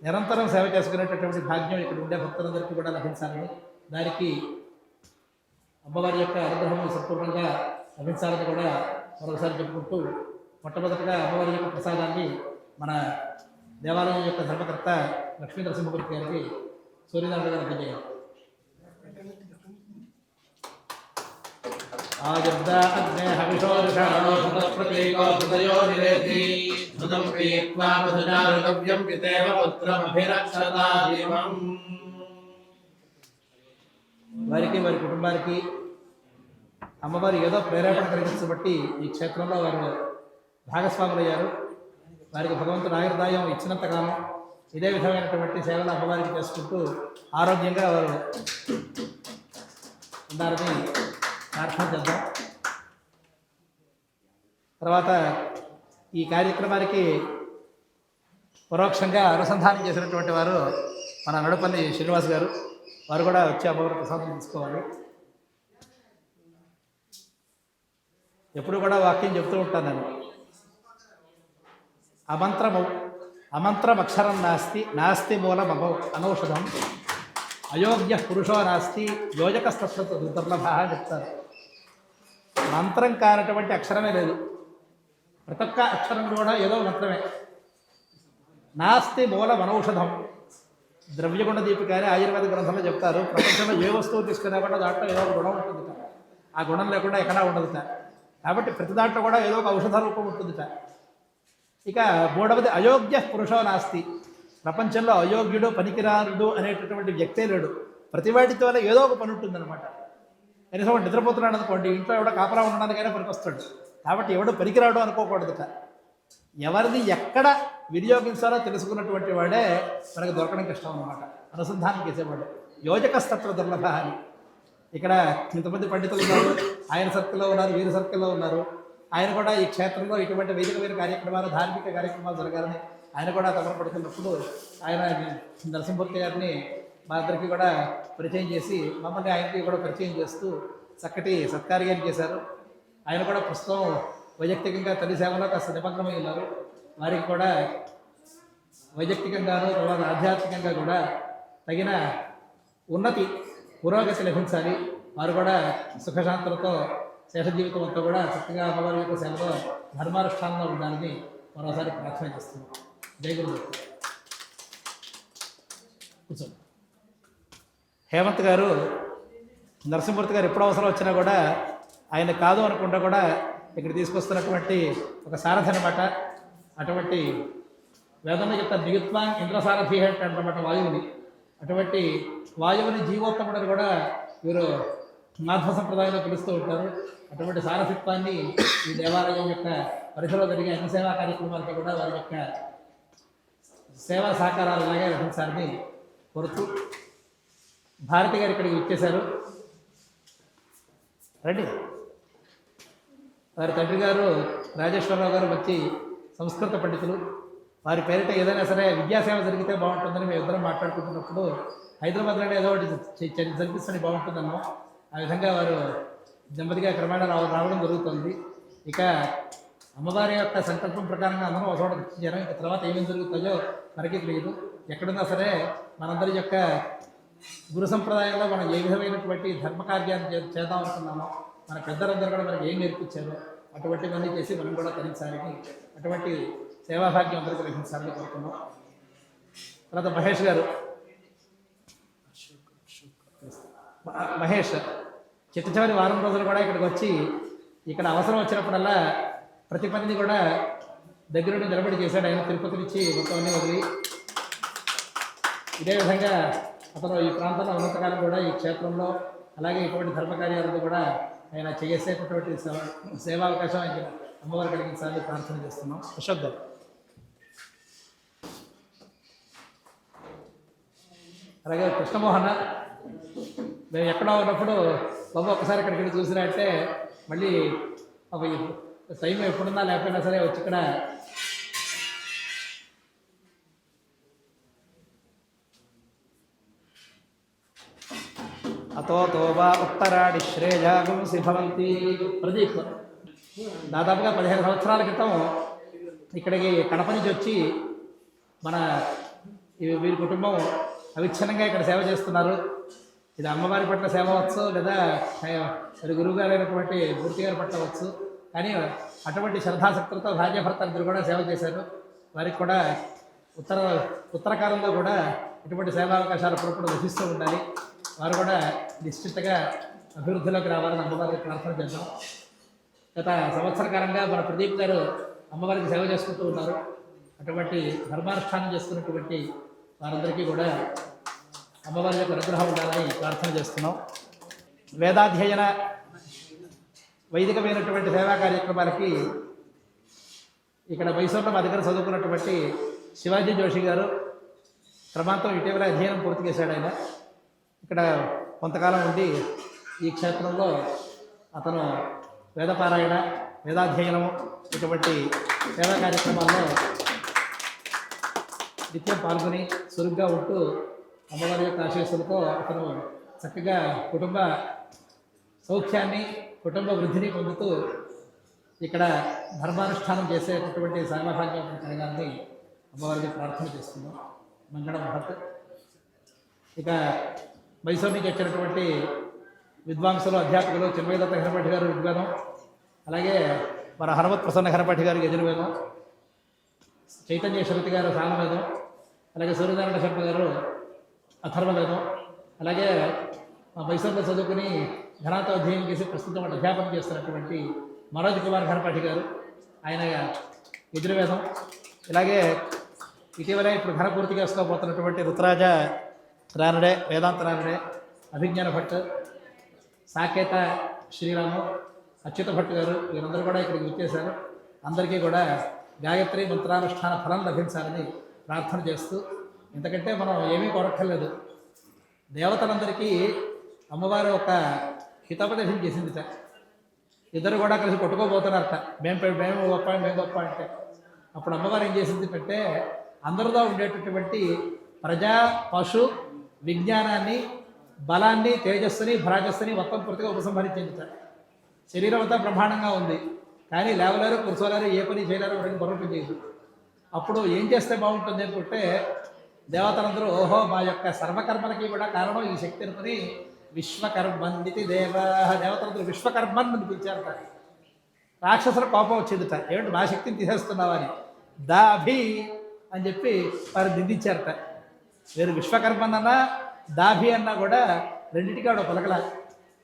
నిరంతరం సేవ చేసుకునేటటువంటి భాగ్యం ఇక్కడ ఉండే భక్తులందరికీ కూడా లభించాలని, దానికి అమ్మవారి యొక్క అనుగ్రహం సంపూర్ణంగా లభించాలని కూడా మరొకసారి చెప్పుకుంటూ, మొట్టమొదటిగా అమ్మవారి యొక్క ప్రసాదాన్ని మన దేవాలయం యొక్క ధర్మకర్త లక్ష్మీ నరసింహమూర్తి గారికి సూర్యనారాయణ గారు అందజేయాలి. ఆయుర్దా అగ్నే హవిషోరుషాణోషతప్రతీకో హృదయో నిరేతి సుతం పీత్వా మధుజారుగవ్యం పితేవ పుత్రమభిరక్షతాదిమం. వారికి వారి కుటుంబానికి అమ్మవారు ఏదో ప్రేరేపణ కలిగించబట్టి ఈ క్షేత్రంలో వారు భాగస్వాములయ్యారు. వారికి భగవంతుడు ఆయుర్దాయం ఇచ్చినంతకాలం ఇదే విధమైనటువంటి సేవలు అమ్మవారికి చేసుకుంటూ ఆరోగ్యంగా వారు ఉండాలని ప్రార్థన చేద్దాం. తర్వాత ఈ కార్యక్రమానికి పరోక్షంగా అనుసంధానం చేసినటువంటి వారు మన నడుపల్లి శ్రీనివాస్ గారు. వారు కూడా వచ్చి అమ్మవారి ప్రసాదం తీసుకోవాలి. ఎప్పుడు కూడా వాక్యం చెప్తూ ఉంటాను నేను. అమంత్రం అక్షరం నాస్తి మూలం అనౌషధం, అయోగ్య పురుషో నాస్తి యోజకస్తత్వ దుర్లభ అని చెప్తారు. మంత్రం కానటువంటి అక్షరమే లేదు. ప్రతి ఒక్క అక్షరం కూడా ఏదో మంత్రమే. నాస్తి మూలం అనౌషధం. ద్రవ్యగుణ దీపిక అని ఆయుర్వేద గ్రంథంలో చెప్తారు. ప్రపంచంలో ఏ వస్తువు తీసుకున్నా కూడా దాంట్లో ఏదో ఒక గుణం ఉంటుందిట. ఆ గుణం లేకుండా ఎక్కడా ఉండదుట. కాబట్టి ప్రతి దాంట్లో కూడా ఏదో ఒక ఔషధ రూపం ఉంటుందిట. ఇక మూడవది అయోగ్య పురుషో నాస్తి. ప్రపంచంలో అయోగ్యుడు పనికిరారుడు అనేటటువంటి వ్యక్తే లేడు. ప్రతి వాటితో ఏదో ఒక పని ఉంటుందన్నమాట. కనీసం నిద్రపోతున్నాడు అనుకోండి, ఇంట్లో ఎవడో కాపలా ఉండడానికైనా పనికొస్తాడు. కాబట్టి ఎవడు పనికిరాడు అనుకోకూడదుట. ఎవరిని ఎక్కడ వినియోగించాలో తెలుసుకున్నటువంటి వాడే మనకు దొరకడం కష్టం అన్నమాట. అనుసంధానం చేసేవాడు యోజకస్తత్వ దుర్లభ అని. ఇక్కడ ఇంతమంది పండితులు ఉన్నారు, ఆయన సర్కిల్లో ఉన్నారు, వీరి సర్కిల్లో ఉన్నారు. ఆయన కూడా ఈ క్షేత్రంలో ఇటువంటి వైదికమైన కార్యక్రమాలు, ధార్మిక కార్యక్రమాలు జరగాలని ఆయన కూడా తపనపడుతున్నప్పుడు ఆయన నరసింహమూర్తి గారిని మా అందరికీ కూడా పరిచయం చేసి మమ్మల్ని ఆయనకి కూడా పరిచయం చేస్తూ చక్కటి సత్కార్యాలు చేశారు. ఆయన కూడా ప్రస్తుతం వైయక్తికంగా తల్లి సేవలో కాస్త నిమగ్నమై ఉన్నారు. వారికి కూడా వైయక్తికంగాను తర్వాత ఆధ్యాత్మికంగా కూడా తగిన ఉన్నతి పురోగతి లభించాలి. వారు కూడా సుఖశాంతులతో శేష జీవితం అంతా కూడా చక్కగా అమ్మవారి యొక్క సేవలో ధర్మానుష్ఠానంలో ఉండాలని మరోసారి ప్రార్థన చేస్తున్నాం. జై గురుదేవ్. కూర్చోండి. హేమంత్ గారు, నరసింహమూర్తి గారు ఎప్పుడు అవసరం వచ్చినా కూడా ఆయన కాదు అనుకుంటా కూడా ఇక్కడ తీసుకొస్తున్నటువంటి ఒక సారథి అనమాట. అటువంటి వేదంలో చెప్తారు, నియుత్వాన్ ఇంద్రసారథి అంటారన్నమాట వాయువుని. అటువంటి వాయువుని జీవోత్తముడని కూడా వీరు మాధ్వ సంప్రదాయంలో పిలుస్తూ ఉంటారు. అటువంటి సారథిత్వాన్ని ఈ దేవాలయం యొక్క పరిధిలో జరిగే అన్ని సేవా కార్యక్రమాలతో కూడా వారి యొక్క సేవా సహకారాలు ఇలాగే లభించాలని కోరుతూ భారతి గారు ఇక్కడికి వచ్చేశారు. రండి. వారి తండ్రి గారు రాజేశ్వరరావు గారు వచ్చి సంస్కృత పండితులు. వారి పేరిట ఏదైనా సరే విద్యాసేవ జరిగితే బాగుంటుందని మేము ఇద్దరం మాట్లాడుకుంటున్నప్పుడు హైదరాబాద్లోనే ఏదో ఒకటి జరిపిస్తే బాగుంటుందన్నాం. ఆ విధంగా వారు నెమ్మదిగా క్రమేణా రావడం జరుగుతుంది. ఇక అమ్మవారి యొక్క సంకల్పం ప్రకారంగా అందరం ఒక చోట తెచ్చారు. ఇక తర్వాత ఏమేమి జరుగుతుందో మనకి తెలియదు. ఎక్కడున్నా సరే మనందరి యొక్క గురు సంప్రదాయంలో మనం ఏ విధమైనటువంటి ధర్మకార్యాన్ని చేద్దాం అనుకున్నామో, మన పెద్దలందరూ కూడా మనకి ఏం నేర్పించారో అటువంటివన్నీ చేసి మనం కూడా తరించాలని, అటువంటి సేవాభాగ్యం అందరికీ లభించాలని కోరుకున్నాం. తర్వాత మహేష్ గారు, మహేష్ చివరి వారం రోజులు కూడా ఇక్కడికి వచ్చి ఇక్కడ అవసరం వచ్చినప్పుడల్లా ప్రతి పనిని కూడా దగ్గరుండి నిలబడి చేశాడు. ఆయన తిరుపతి నుంచి మొత్తం అన్నీ వదిలి ఇదే విధంగా అతను ఈ ప్రాంతంలో ఉన్నంతకాలం కూడా ఈ క్షేత్రంలో అలాగే ఇటువంటి ధర్మకార్యాలను కూడా ఆయన చేసేటటువంటి సేవా అవకాశం ఆయన అమ్మవారు కలిగించాలని ప్రార్థన చేస్తున్నాం. అశోక్ గారు. అలాగే కృష్ణమోహన్, మేము ఎక్కడో ఉన్నప్పుడు బాబు ఒకసారి ఇక్కడికి చూసినా అంటే మళ్ళీ టైం ఎప్పుడున్నా లేకపోయినా సరే వచ్చి ఇక్కడ అతో వా ఉత్తరాడి శ్రేయాగుంసి భవంతి. ప్రదీప్ దాదాపుగా 15 సంవత్సరాల క్రితం ఇక్కడికి కడప నుంచి వచ్చి మన వీరి కుటుంబం అవిచ్ఛిన్నంగా ఇక్కడ సేవ చేస్తున్నారు. ఇది అమ్మవారి పట్ల సేవ అవచ్చు, లేదా గురువు గారు అయినటువంటి మూర్తి గారి పట్ల వచ్చు. కానీ అటువంటి శ్రద్ధాశక్తులతో భార్యాభర్త ఇద్దరు కూడా సేవ చేశారు. వారికి కూడా ఉత్తరకాలంలో కూడా ఇటువంటి సేవా అవకాశాలు అప్పుడప్పుడు లభిస్తూ ఉండాలి. వారు కూడా నిశ్చితగా అభివృద్ధిలోకి రావాలని అమ్మవారికి ప్రార్థన చేద్దాం. గత సంవత్సర కాలంగా మన ప్రదీప్ గారు అమ్మవారికి సేవ చేసుకుంటూ ఉన్నారు. అటువంటి ధర్మానుష్ఠానం చేసుకున్నటువంటి వారందరికీ కూడా అమ్మవారి యొక్క అనుగ్రహం ఉండాలని ప్రార్థన చేస్తున్నాం. వేదాధ్యయన వైదికమైనటువంటి సేవా కార్యక్రమాలకి ఇక్కడ మైసూరులో మా దగ్గర చదువుకున్నటువంటి శివాజీ జోషి గారు క్రమాంతం ఇటీవల అధ్యయనం పూర్తి చేశాడు. ఆయన ఇక్కడ కొంతకాలం ఉండి ఈ క్షేత్రంలో అతను వేదపారాయణ, వేదాధ్యయనం ఇటువంటి సేవా కార్యక్రమాల్లో నిత్యం పాల్గొని చురుగ్గా ఉంటూ అమ్మవారి యొక్క ఆశీస్సులతో అతను చక్కగా కుటుంబ సౌఖ్యాన్ని, కుటుంబ వృద్ధిని పొందుతూ ఇక్కడ ధర్మానుష్ఠానం చేసేటటువంటి సామర్థ్యం కలగాలని అమ్మవారికి ప్రార్థన చేస్తున్నాం. మంగళ మహత్. ఇక మైసూరు నుంచి వచ్చినటువంటి విద్వాంసులు, అధ్యాపకులు చిన్మయదత్త హెరపటి గారు ఋగ్వేదం, అలాగే మన హనుమత్ ప్రసన్న హెరపటి గారు యజుర్వేదం, చైతన్య శరతి గారు సామవేదం, అలాగే సూర్యనారాయణ శర్మ గారు అథర్వవేదం, అలాగే మైసూరులో చదువుకుని ఘనాతో అధ్యయనం చేసి ప్రస్తుతం అధ్యాపనం చేస్తున్నటువంటి మనోజ్ కుమార్ ఘనపాఠి గారు, ఆయన యజుర్వేదం, ఇలాగే ఇటీవలే ఇప్పుడు ఘనపూర్తి చేసుకోబోతున్నటువంటి రుతురాజ రానడే, వేదాంత రానడే, అభిజ్ఞాన భట్, సాకేత శ్రీరాము, అచ్యుత భట్ గారు, వీరందరూ కూడా ఇక్కడికి వచ్చేశారు. అందరికీ కూడా గాయత్రి మంత్రానుష్ఠాన ఫలం లభించాలని ప్రార్థన చేస్తూ, ఇంతకంటే మనం ఏమీ కోరక్కర్లేదు. దేవతలందరికీ అమ్మవారు ఒక హితోపదేశం చేసింది సార్. ఇద్దరు కూడా కలిసి కొట్టుకోబోతున్నారట, మేము గొప్ప మేము గొప్ప అంటే. అప్పుడు అమ్మవారు ఏం చేసింది అంటే అందరిలో ఉండేటటువంటి ప్రజా, పశు, విజ్ఞానాన్ని, బలాన్ని, తేజస్సుని, భరాజస్సుని మొత్తం పూర్తిగా ఉపసంహరించింది సార్. శరీరం అంతా బ్రహ్మాండంగా ఉంది, కానీ లేవలేరు, కూర్చోలేరు, ఏ పని చేయలేరు, ఎవరికి పొరపి చేయదు. అప్పుడు ఏం చేస్తే బాగుంటుంది అనుకుంటే దేవతలందరూ ఓహో మా యొక్క సర్వకర్మలకి కూడా కారణం ఈ శక్తి అనుకుని విశ్వకర్మందితి దేవ, దేవతలందరూ విశ్వకర్మన్ అని పిలిచారట. రాక్షసుల కోపం వచ్చిందిట, ఏమిటి మా శక్తిని తీసేస్తున్నావా అని. దాభి అని చెప్పి వారు నిందించారట. వేరు విశ్వకర్మన్ అన్నా దాభి అన్నా కూడా రెండింటికి ఆవిడ పలకల.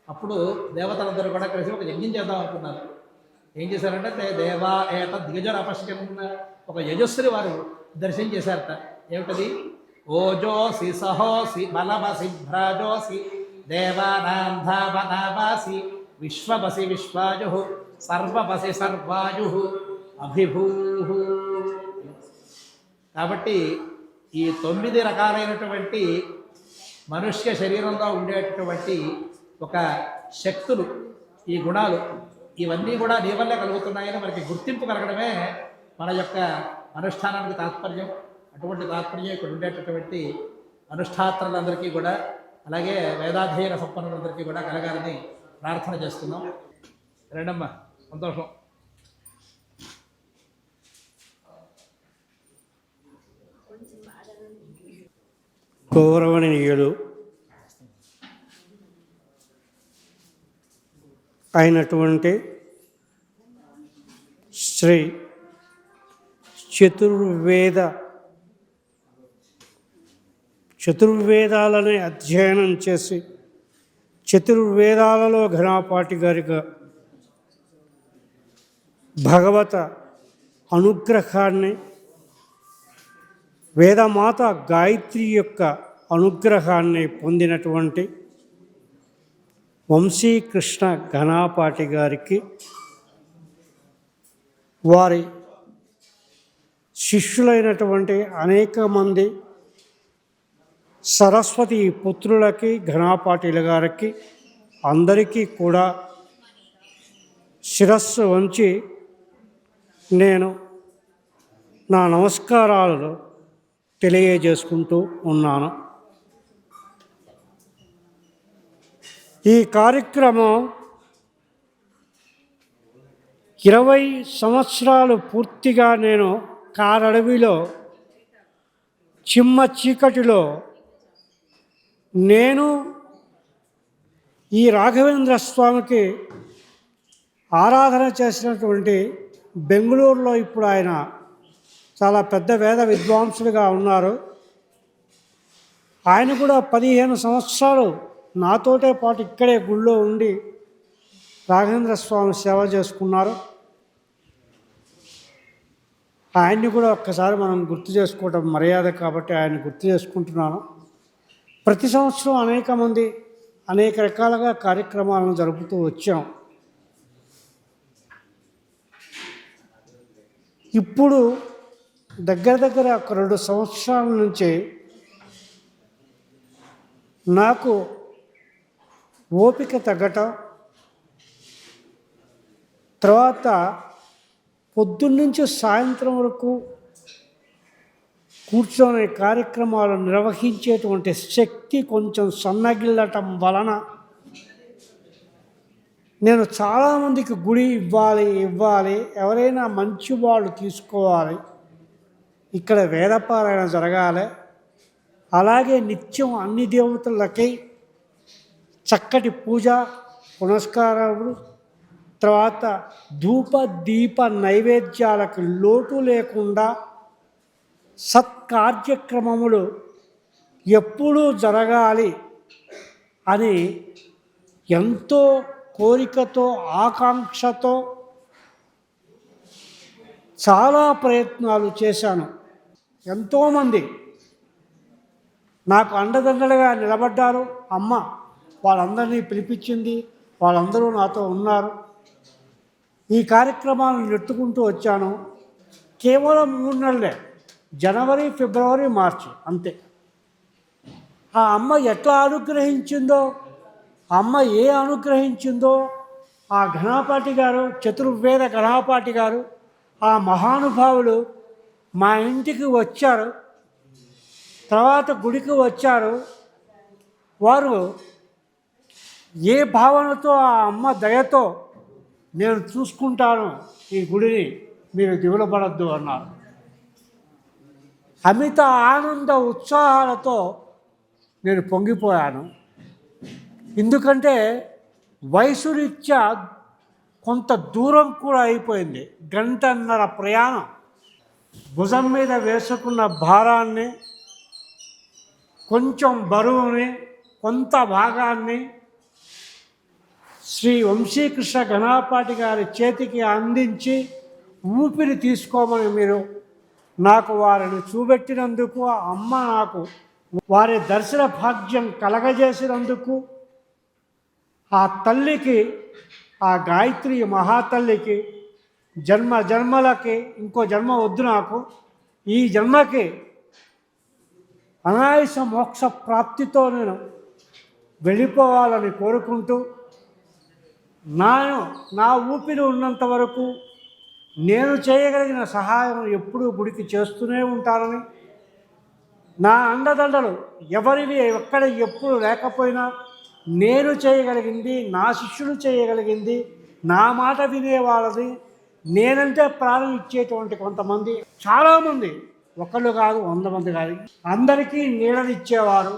అప్పుడు దేవతలందరూ కూడా కలిసి ఒక యజ్ఞం చేద్దాం అనుకున్నారు. ఏం చేశారంటే దేవా ఏట దిగజర అపశ్యమున్న ఒక యజస్సుని వారు దర్శనం చేశారట. ఏమిటది? ఓజోసి సహోసి బలమసి భ్రాజోసి దేవానాం ధావనావాసి విశ్వవసి విశ్వాజు సర్వవసి సర్వాజు అభిభూ. కాబట్టి ఈ 9 రకాలైనటువంటి మనుష్య శరీరంలో ఉండేటటువంటి ఒక శక్తులు, ఈ గుణాలు, ఇవన్నీ కూడా నీ వల్లే కలుగుతున్నాయని మనకి గుర్తింపు కలగడమే మన యొక్క అనుష్ఠానానికి తాత్పర్యం. అటువంటి తాత్పర్యం ఇక్కడ ఉండేటటువంటి అనుష్ఠాత్రులందరికీ కూడా, అలాగే వేదాధ్యయన సంపన్నులందరికీ కూడా కలగాలని ప్రార్థన చేస్తున్నాం. రెండమ్మా, సంతోషం. గౌరవనీయులు అయినటువంటి శ్రీ చతుర్వేదాలని అధ్యయనం చేసి చతుర్వేదాలలో ఘనాపాటి గారిగా భగవత అనుగ్రహాన్ని, వేదమాత గాయత్రి యొక్క అనుగ్రహాన్ని పొందినటువంటి వంశీకృష్ణ ఘనాపాటి గారికి, వారి శిష్యులైనటువంటి అనేక మంది సరస్వతి పుత్రులకి, ఘనాపాటిల గారికి అందరికీ కూడా శిరస్సు వంచి నేను నా నమస్కారాలు తెలియజేసుకుంటూ ఉన్నాను. ఈ కార్యక్రమం 20 సంవత్సరాలు పూర్తిగా నేను కారడవిలో చిమ్మ చీకటిలో నేను ఈ రాఘవేంద్ర స్వామికి ఆరాధన చేసినటువంటి బెంగళూరులో ఇప్పుడు ఆయన చాలా పెద్ద వేద విద్వాంసులుగా ఉన్నారు. ఆయన కూడా 15 సంవత్సరాలు నాతోటే పాటు ఇక్కడే గుళ్ళో ఉండి రాఘవేంద్ర స్వామి సేవ చేసుకున్నారు. ఆయన్ని కూడా ఒక్కసారి మనం గుర్తు చేసుకోవటం మర్యాద కాబట్టి ఆయన గుర్తు చేసుకుంటున్నాను. ప్రతి సంవత్సరం అనేక మంది అనేక రకాలుగా కార్యక్రమాలను జరుపుతూ వచ్చాం. ఇప్పుడు దగ్గర దగ్గర ఒక 2 సంవత్సరాల నుంచి నాకు ఓపిక తగ్గటం, తర్వాత పొద్దున్నుంచి సాయంత్రం వరకు కూర్చొని కార్యక్రమాలు నిర్వహించేటువంటి శక్తి కొంచెం సన్నగిల్లటం వలన నేను చాలామందికి గుడి ఇవ్వాలి, ఎవరైనా మంచి వాళ్ళు తీసుకోవాలి, ఇక్కడ వేదపారాయణ జరగాలి, అలాగే నిత్యం అన్ని దేవతలకి చక్కటి పూజ పునస్కారాలు, తర్వాత ధూప దీప నైవేద్యాలకు లోటు లేకుండా సత్కార్యక్రమములు ఎప్పుడూ జరగాలి అని ఎంతో కోరికతో ఆకాంక్షతో చాలా ప్రయత్నాలు చేశాను. ఎంతోమంది నాకు అండదండలుగా నిలబడ్డారు. అమ్మ వాళ్ళందరినీ పిలిపించింది, వాళ్ళందరూ నాతో ఉన్నారు. ఈ కార్యక్రమాలను నెట్టుకుంటూ వచ్చాను. కేవలం 3 నెలలే, జనవరి, ఫిబ్రవరి, మార్చి, అంతే. ఆ అమ్మ ఎట్లా అనుగ్రహించిందో, అమ్మ అనుగ్రహించిందో ఆ ఘనాపాటి గారు, చతుర్వేద ఘనాపాటి గారు, ఆ మహానుభావులు మా ఇంటికి వచ్చారు, తర్వాత గుడికి వచ్చారు. వారు ఏ భావనతో ఆ అమ్మ దయతో నేను చూసుకుంటాను ఈ గుడిని, మీరు దిగులపడద్దు అన్నారు. అమిత ఆనంద ఉత్సాహాలతో నేను పొంగిపోయాను. ఎందుకంటే వయసు రీత్యా కొంత దూరం కూడా అయిపోయింది. 1.5 గంటల ప్రయాణం. భుజం మీద వేసుకున్న భారాన్ని, కొంచెం బరువుని, కొంత భాగాన్ని శ్రీ వంశీకృష్ణ ఘనాపాటి గారి చేతికి అందించి ఊపిరి తీసుకోమని మీరు నాకు వారిని చూపెట్టినందుకు, ఆ అమ్మ నాకు వారి దర్శన భాగ్యం కలగజేసినందుకు, ఆ తల్లికి, ఆ గాయత్రి మహాతల్లికి జన్మలకి ఇంకో జన్మ వద్దు, నాకు ఈ జన్మకి అనాయాస మోక్ష ప్రాప్తితో నేను వెళ్ళిపోవాలని కోరుకుంటూ, నా ఊపిరి ఉన్నంత వరకు నేను చేయగలిగిన సహాయం ఎప్పుడూ గుడికి చేస్తూనే ఉంటానని, నా అండదండలు ఎవరివి ఎక్కడ ఎప్పుడు లేకపోయినా నేను చేయగలిగింది, నా శిష్యులు చేయగలిగింది, నా మాట వినేవాళ్ళది, నేనంటే ప్రాణం ఇచ్చేటువంటి కొంతమంది, చాలామంది, ఒకళ్ళు కాదు 100 మంది కాదు, అందరికీ నీడనిచ్చేవారు,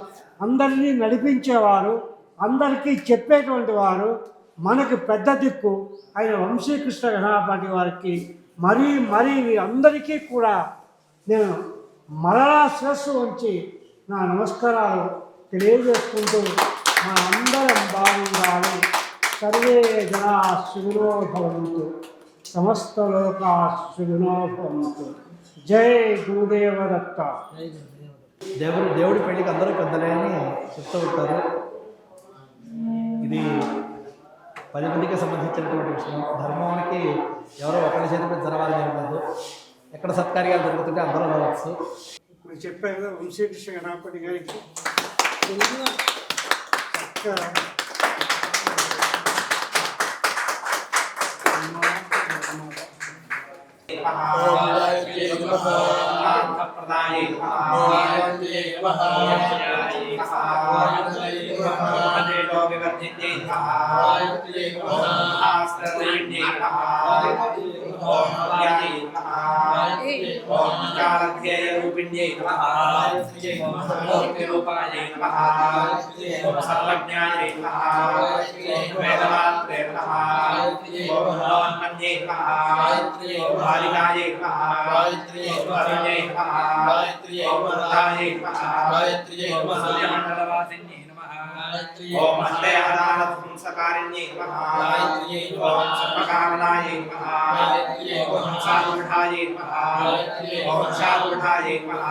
అందరినీ నడిపించేవారు, అందరికీ చెప్పేటువంటి వారు, మనకి పెద్ద దిక్కు ఆయన వంశీకృష్ణ ఘనాపాటి వారికి మరీ అందరికీ కూడా నేను మరలా శిరస్సు వంచి నా నమస్కారాలు తెలియజేసుకుంటూ, మన అందరం బాగుండాలి. సర్వే జనా సుఖినో భవంతు, సమస్త లోకా సుఖినో భవంతు. జై గురుదేవ దత్త. దేవుడి పెళ్ళికి అందరూ పెద్దలే అని చెప్తూ ఉంటారు. ఇది 10 మందికి సంబంధించినటువంటి విషయం. ధర్మానికి ఎవరో ఒకరి చేతి మీద జరగాలని జరగదు. ఎక్కడ సత్కార్యాలు జరుగుతుంటే అందరూ రావచ్చు. ఇప్పుడు చెప్పారు కదా వంశీకృష్ణ ఘనాపాటి గారికి ఓం मूर्तिरूपाय नमः ओम सर्वज्ञाय नमः ओम वेदमात्रे नमः ओम भगवान्मन्ये नमः ओम बालिकाय नमः ओम अरुण्ये नमः ओम वरदाय नमः ओम सूर्यमण्डलवासिन्ये नमः ओम अण्डयादानपुंसकारिण्ये नमः ओम सर्वकामनाय नमः ओम साधुठाय नमः ओम शाधुठाय नमः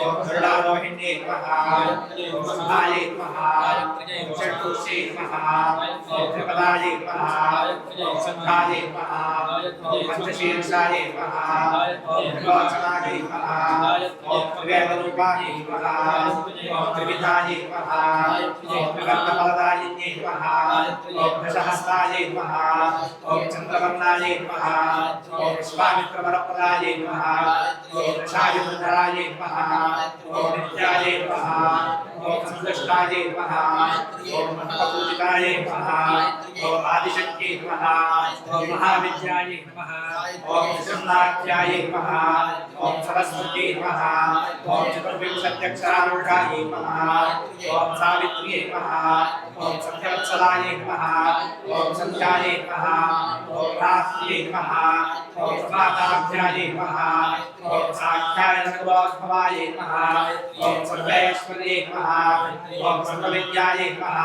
ओम गरुडारोहिण्ये नमः ओम सुधाय नमः ओम षट्पुरुषे नमः ओम त्रिपदाय नमः ओम सद्धाय नमः ओम पंचशीर्षाय नमः ओम त्रिलोचनाय नमः ओम त्रिवेदरूपाय नमः ओम त्रिविधाय नमः ओम त्रिवर्णफलदायिन्ये नमः ओम दशहस्ताय नमः ओम चन्द्रवर्णाय नमः ओम विश्वामित्रवरप्रदाय नमः ओम दशायुधराय नमः ओम नित्याय नमः ओम संतुष्टाय नमः ओम महत्पूजिताय नमः ओम आदिशक्ति नमः ओम महाविद्याय नमः ओम त्रिशूलाख्याय नमः ओम सरस्वती नमः ओम चतुर्विंशत्यक्षरारूढाय नमः ओम सावित्र्यै नमः ओम सत्यवत्सलाय नमः ओम सत्याय नमः ओम रात्र्यै नमः ओम प्रभाताभ्याय नमः ओम साख्याय नमोद्भवाय नमः ओम सर्वेश्वर्यै नमः ओम सर्वविद्याय नमः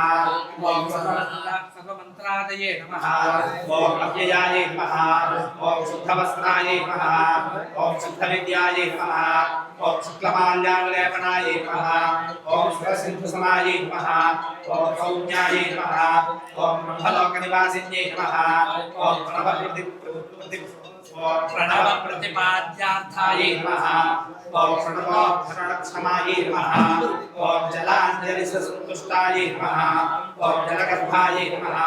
ओम सर्वमन्त्रादये नमः ओम अव्ययाय नमः ओम शुद्धवस्त्राय नमः ओम शुद्धविद्याय नमः ओम शुक्लमाल्यानुलेपनाय नमः ओम सुरसिन्धुसमाय नमः ओम सौज्ञाय नमः ओम ब्रह्मलोकनिवासिन्ये नमः ओम प्रणव प्रतिपाद्यार्थाय नमः ओम प्रणवोद्धरणक्षमाय नमः ओम जलाञ्जलिसन्तुष्टाय नमः ओम जलगर्भाय नमः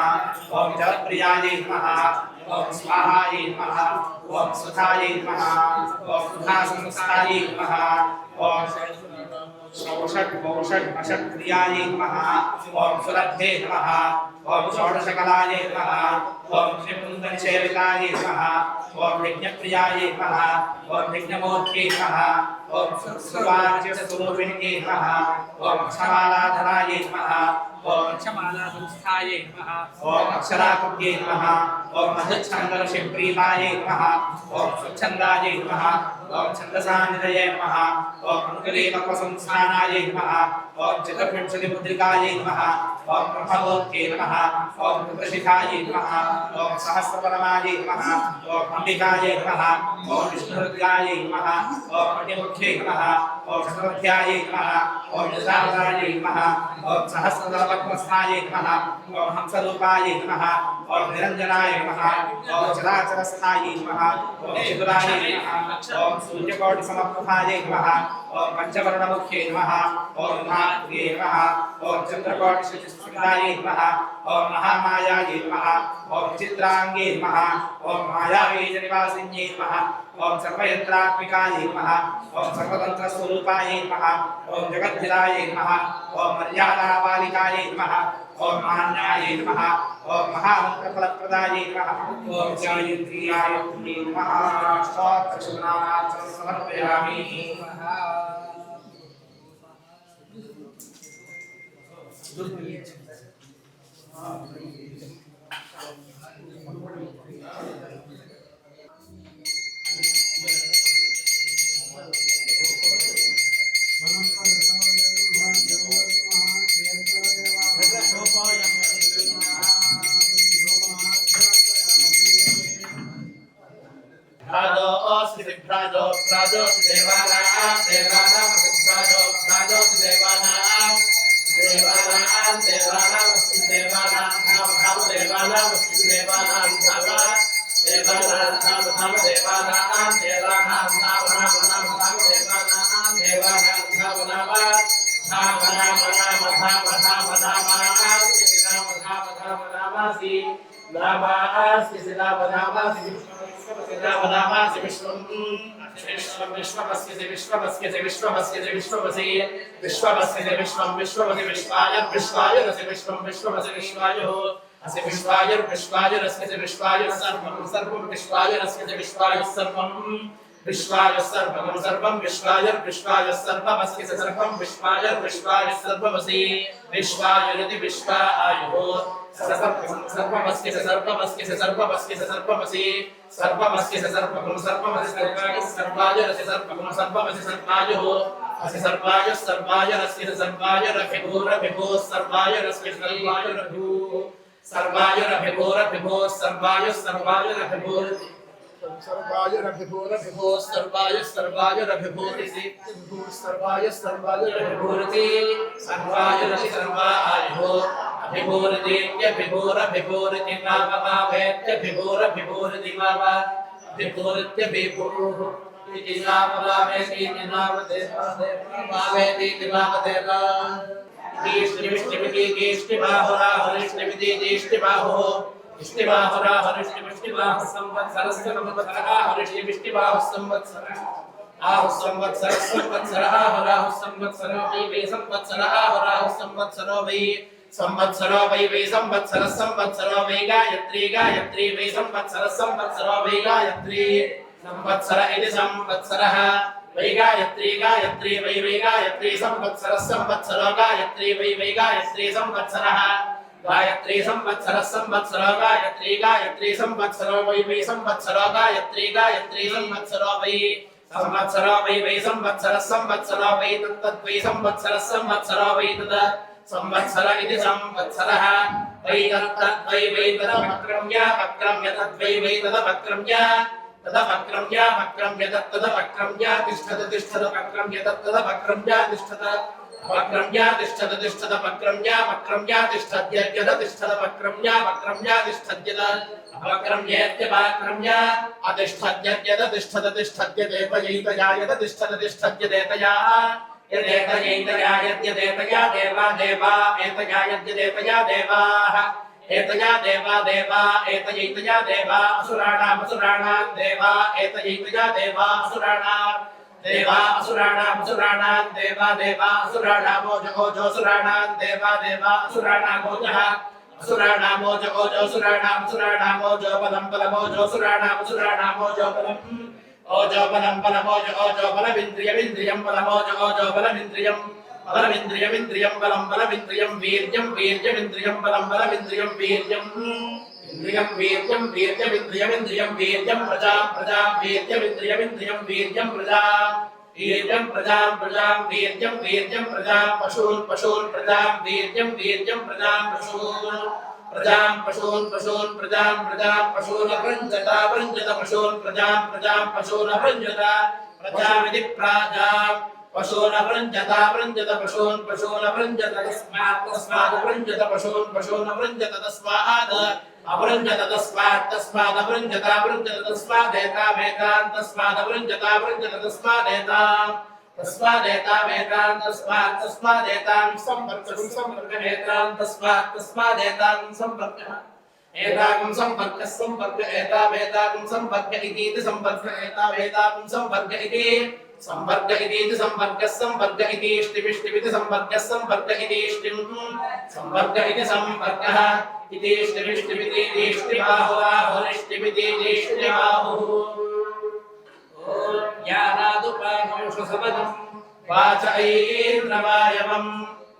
ओम जलप्रियाय नमः ओम स्वाहाय नमः ओम सुधाय नमः ओम सुधासंस्थाय नमः ओम षट्क्रियाय नमः ओम सुरभ्ये नमः ओम षोडशकलाय नमः ओम त्रिपुण्डरीसेविताय नमः ओम यज्ञप्रियाय नमः ओम यज्ञमूर्ते नमः ओम सुवाच्यस्वरूपिणे नमः ओम क्षमालाधराय नमः ओम क्षमालासंस्थाय नमः ओम अक्षराकुब्ये नमः ओम मधुच्छन्दनशिप्रीताय नमः ओम स्वच्छन्दाय नमः ओम छन्दसानिधये नमः ओम अनुकूलीमत्वसंस्थानाय नमः ओम चतुर्विंशतिमुद्रिकाय नमः ओम ब्रह्ममूर्ते नमः ओम रुद्रशिखाय नमः ओम सहस्रपरमाय नमः ओम अंबिकाय नमः ओम विष्णुरुद्राय नमः ओम मणिमुख्ये नमः ओम चतुर्थ्याय नमः ओम यजावराय नमः ओम सहस्रदलपद्मस्थाय नमः ओम हंसरूपाय नमः ओम निरञ्जनाय नमः ओम चराचरस्थाय नमः ओम चतुराय नमः ओम सूर्यकोटिसमप्रभाय नमः ओम पंचवर्णमुख्ये नमः ओम महात्म्ये नमः ओम चन्द्रकोटिशतस्फटिकाय नमः ओम महामायाय नमः ओम चित्रांगे नमः ओम मायावीजनिवासिन्ये नमः ओम सर्वयन्त्रात्मिकाय नमः ओम सर्वतन्त्रस्वरूपाय नमः ओम जगद्धिराय नमः ओम मर्यादाबालिकाय नमः ओम मान्याय नमः ओम महामन्त्रफलप्रदाय नमः ओम गायत्र्याय नमः स्तोत्रशुनामार्चनं समर्पयामि विश्वाय सर्वं सर्वं विश्वाय सर्वमस्ति सर्वं विश्वाय सर्वमसि विश्वाय यदि विश्वायुः सर्वमस्ति सर्वमस्ति सर्वमस्ति सर्वमसि सर्वमस्ति सर्वं सर्वमसि सर्वाय रसि सर्वं सर्वमसि सर्वायुः असि सर्वाय सर्वाय रसि सर्वाय रभिभूरभिभूः सर्वाय रसि सर्वाय रभिभूः सर्वाय रभिभूरभिभूः सर्वाय सर्वाय रभिभूः सर्वाय रभिभूरभिभूः सर्वाय सर्वाय रभिभूरिति सर्वाय सर्वाय रभिभूरिति सर्वाय रसि सर्वायुः अभिभूरित्यभिभूरभिभूरिति नामभावेत्यभिभूरभिभूरिति नामभिभूरित्यभिभूः इति नामभावेति नामदेवावेति नामदेव इष्टिमिष्टिमिति गेष्टिबाहुराहुरिष्टिमिति गेष्टिबाहुः इष्टिबाहुराहुरिष्टिमिष्टिबाहुः संवत्सरस्य संवत्सराहुरिष्टिमिष्टिबाहुः संवत्सरः आहुः संवत्सरः संवत्सरः आहुराहुः संवत्सरो वै संवत्सरः आहुराहुः संवत्सरो वै संवत्सरः संवत्सरो वै गायत्री गायत्री वै संवत्सरो वै गायत्री संवत्सर इति संवत्सरः वै गायत्री गायत्री वै गायत्री संवत्सरो गायत्री वै गायत्री संवत्सरः गायत्री संवत्सरो गायत्री गायत्री संवत्सरो वै संवत्सरो गायत्री गायत्री संवत्सरो वै संवत्सरो वै संवत्सरो वै तद्वै संवत्सरो वै तद् संवत्सर इति संवत्सरः वै तद्वै वै तदपक्रम्य पक्रम्य तद्वै वै तदपक्रम्य तदपक्रम्य पक्रम्य तदपक्रम्य तिष्ठत तिष्ठत पक्रम्य तदपक्रम्य तिष्ठत पक्रम्य तिष्ठत तिष्ठत पक्रम्य पक्रम्य तिष्ठत्यद्यद तिष्ठत पक्रम्य पक्रम्य तिष्ठत्यद अपक्रम्येत्यपाक्रम्य अतिष्ठत्यद्यद तिष्ठत तिष्ठत्यदेतयैतया यद तिष्ठत तिष्ठत्यदेतया यदेतयैतया यद्यदेतया देवा देवा एतया यद्यदेतया देवाः एतया देवा देवा एतयैतया देवा असुराणाम् असुराणाम् देवा एतयैतया देवा असुराणाम् देवा असुराणाम् असुराणाम् देवा देवा असुराणामोजोजोऽसुराणाम् देवा देवा असुराणामोजः असुराणामोजोजोऽसुराणाम् असुराणामोजो बलम् बलमोजोऽसुराणाम् असुराणामोजोबलम् ओजोबलम् बलमोजोजोबलमिन्द्रियमिन्द्रियम् बलमोजोजोबलमिन्द्रियम् बलमिन्द्रियमिन्द्रियम् बलम् बलमिन्द्रियम् वीर्यम् वीर्यमिन्द्रियम् बलम् बलमिन्द्रियम् वीर्यम् इन्द्रियम् वीर्यम् वीर्यमिन्द्रियमिन्द्रियम् वीर्यम् प्रजाम् प्रजाम् वीर्यमिन्द्रियमिन्द्रियम् वीर्यम् प्रजाम् वीर्यम् प्रजाम् प्रजाम् वीर्यम् वीर्यम् प्रजाम् पशून् पशून् प्रजाम् वीर्यम् वीर्यम् प्रजाम् पशून् प्रजाम् पशून् पशून् प्रजाम् प्रजाम् पशून् अपृञ्जत अपृञ्जत पशून् प्रजाम् प्रजाम् पशून् अपृञ्जत प्रजामिति प्राजाम् पशून् अपृञ्जत अपृञ्जत पशून् पशून् अपृञ्जत तस्मात् तस्मात् अपृञ्जत पशून् पशून् अपृञ्जत तस्मात् अपृञ्जत तस्मात् तस्मात् अपृञ्जत अपृञ्जत तस्मादेतामेतान् तस्मात् अपृञ्जत अपृञ्जत तस्मादेताम् तस्मादेतामेतान् तस्मात् तस्मादेतां सम्पर्कं सम्पर्कमेतान् तस्मात् तस्मादेतां सम्पर्कः एताकं सम्पर्कः सम्पर्क एतामेताकं सम्पर्क इति सम्पर्क एतामेताकं सम्पर्क इति संपर्क इति संपर्कः संपर्क इति इष्टिमिष्टिमिति संपर्कः संपर्क इति इष्टिम् संपर्क इति संपर्कः इति इष्टिमिष्टिमिति इष्टिबाहुराहुरिष्टिमिति इष्टिबाहुः ज्ञानादुपानौषधसमदम् वाचैर्नवायवम्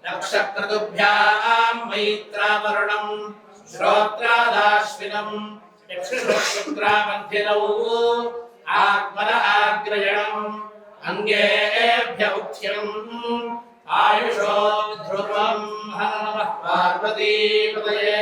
नक्षत्रतुभ्यां मैत्रावरुणम् श्रोत्रादाश्विनम् चक्षुषुत्रामध्यनौ आत्मन आग्रयणम् अंगेभ्य उच्यम् आयुषो ध्रुवम् हर नमः पार्वतीपतये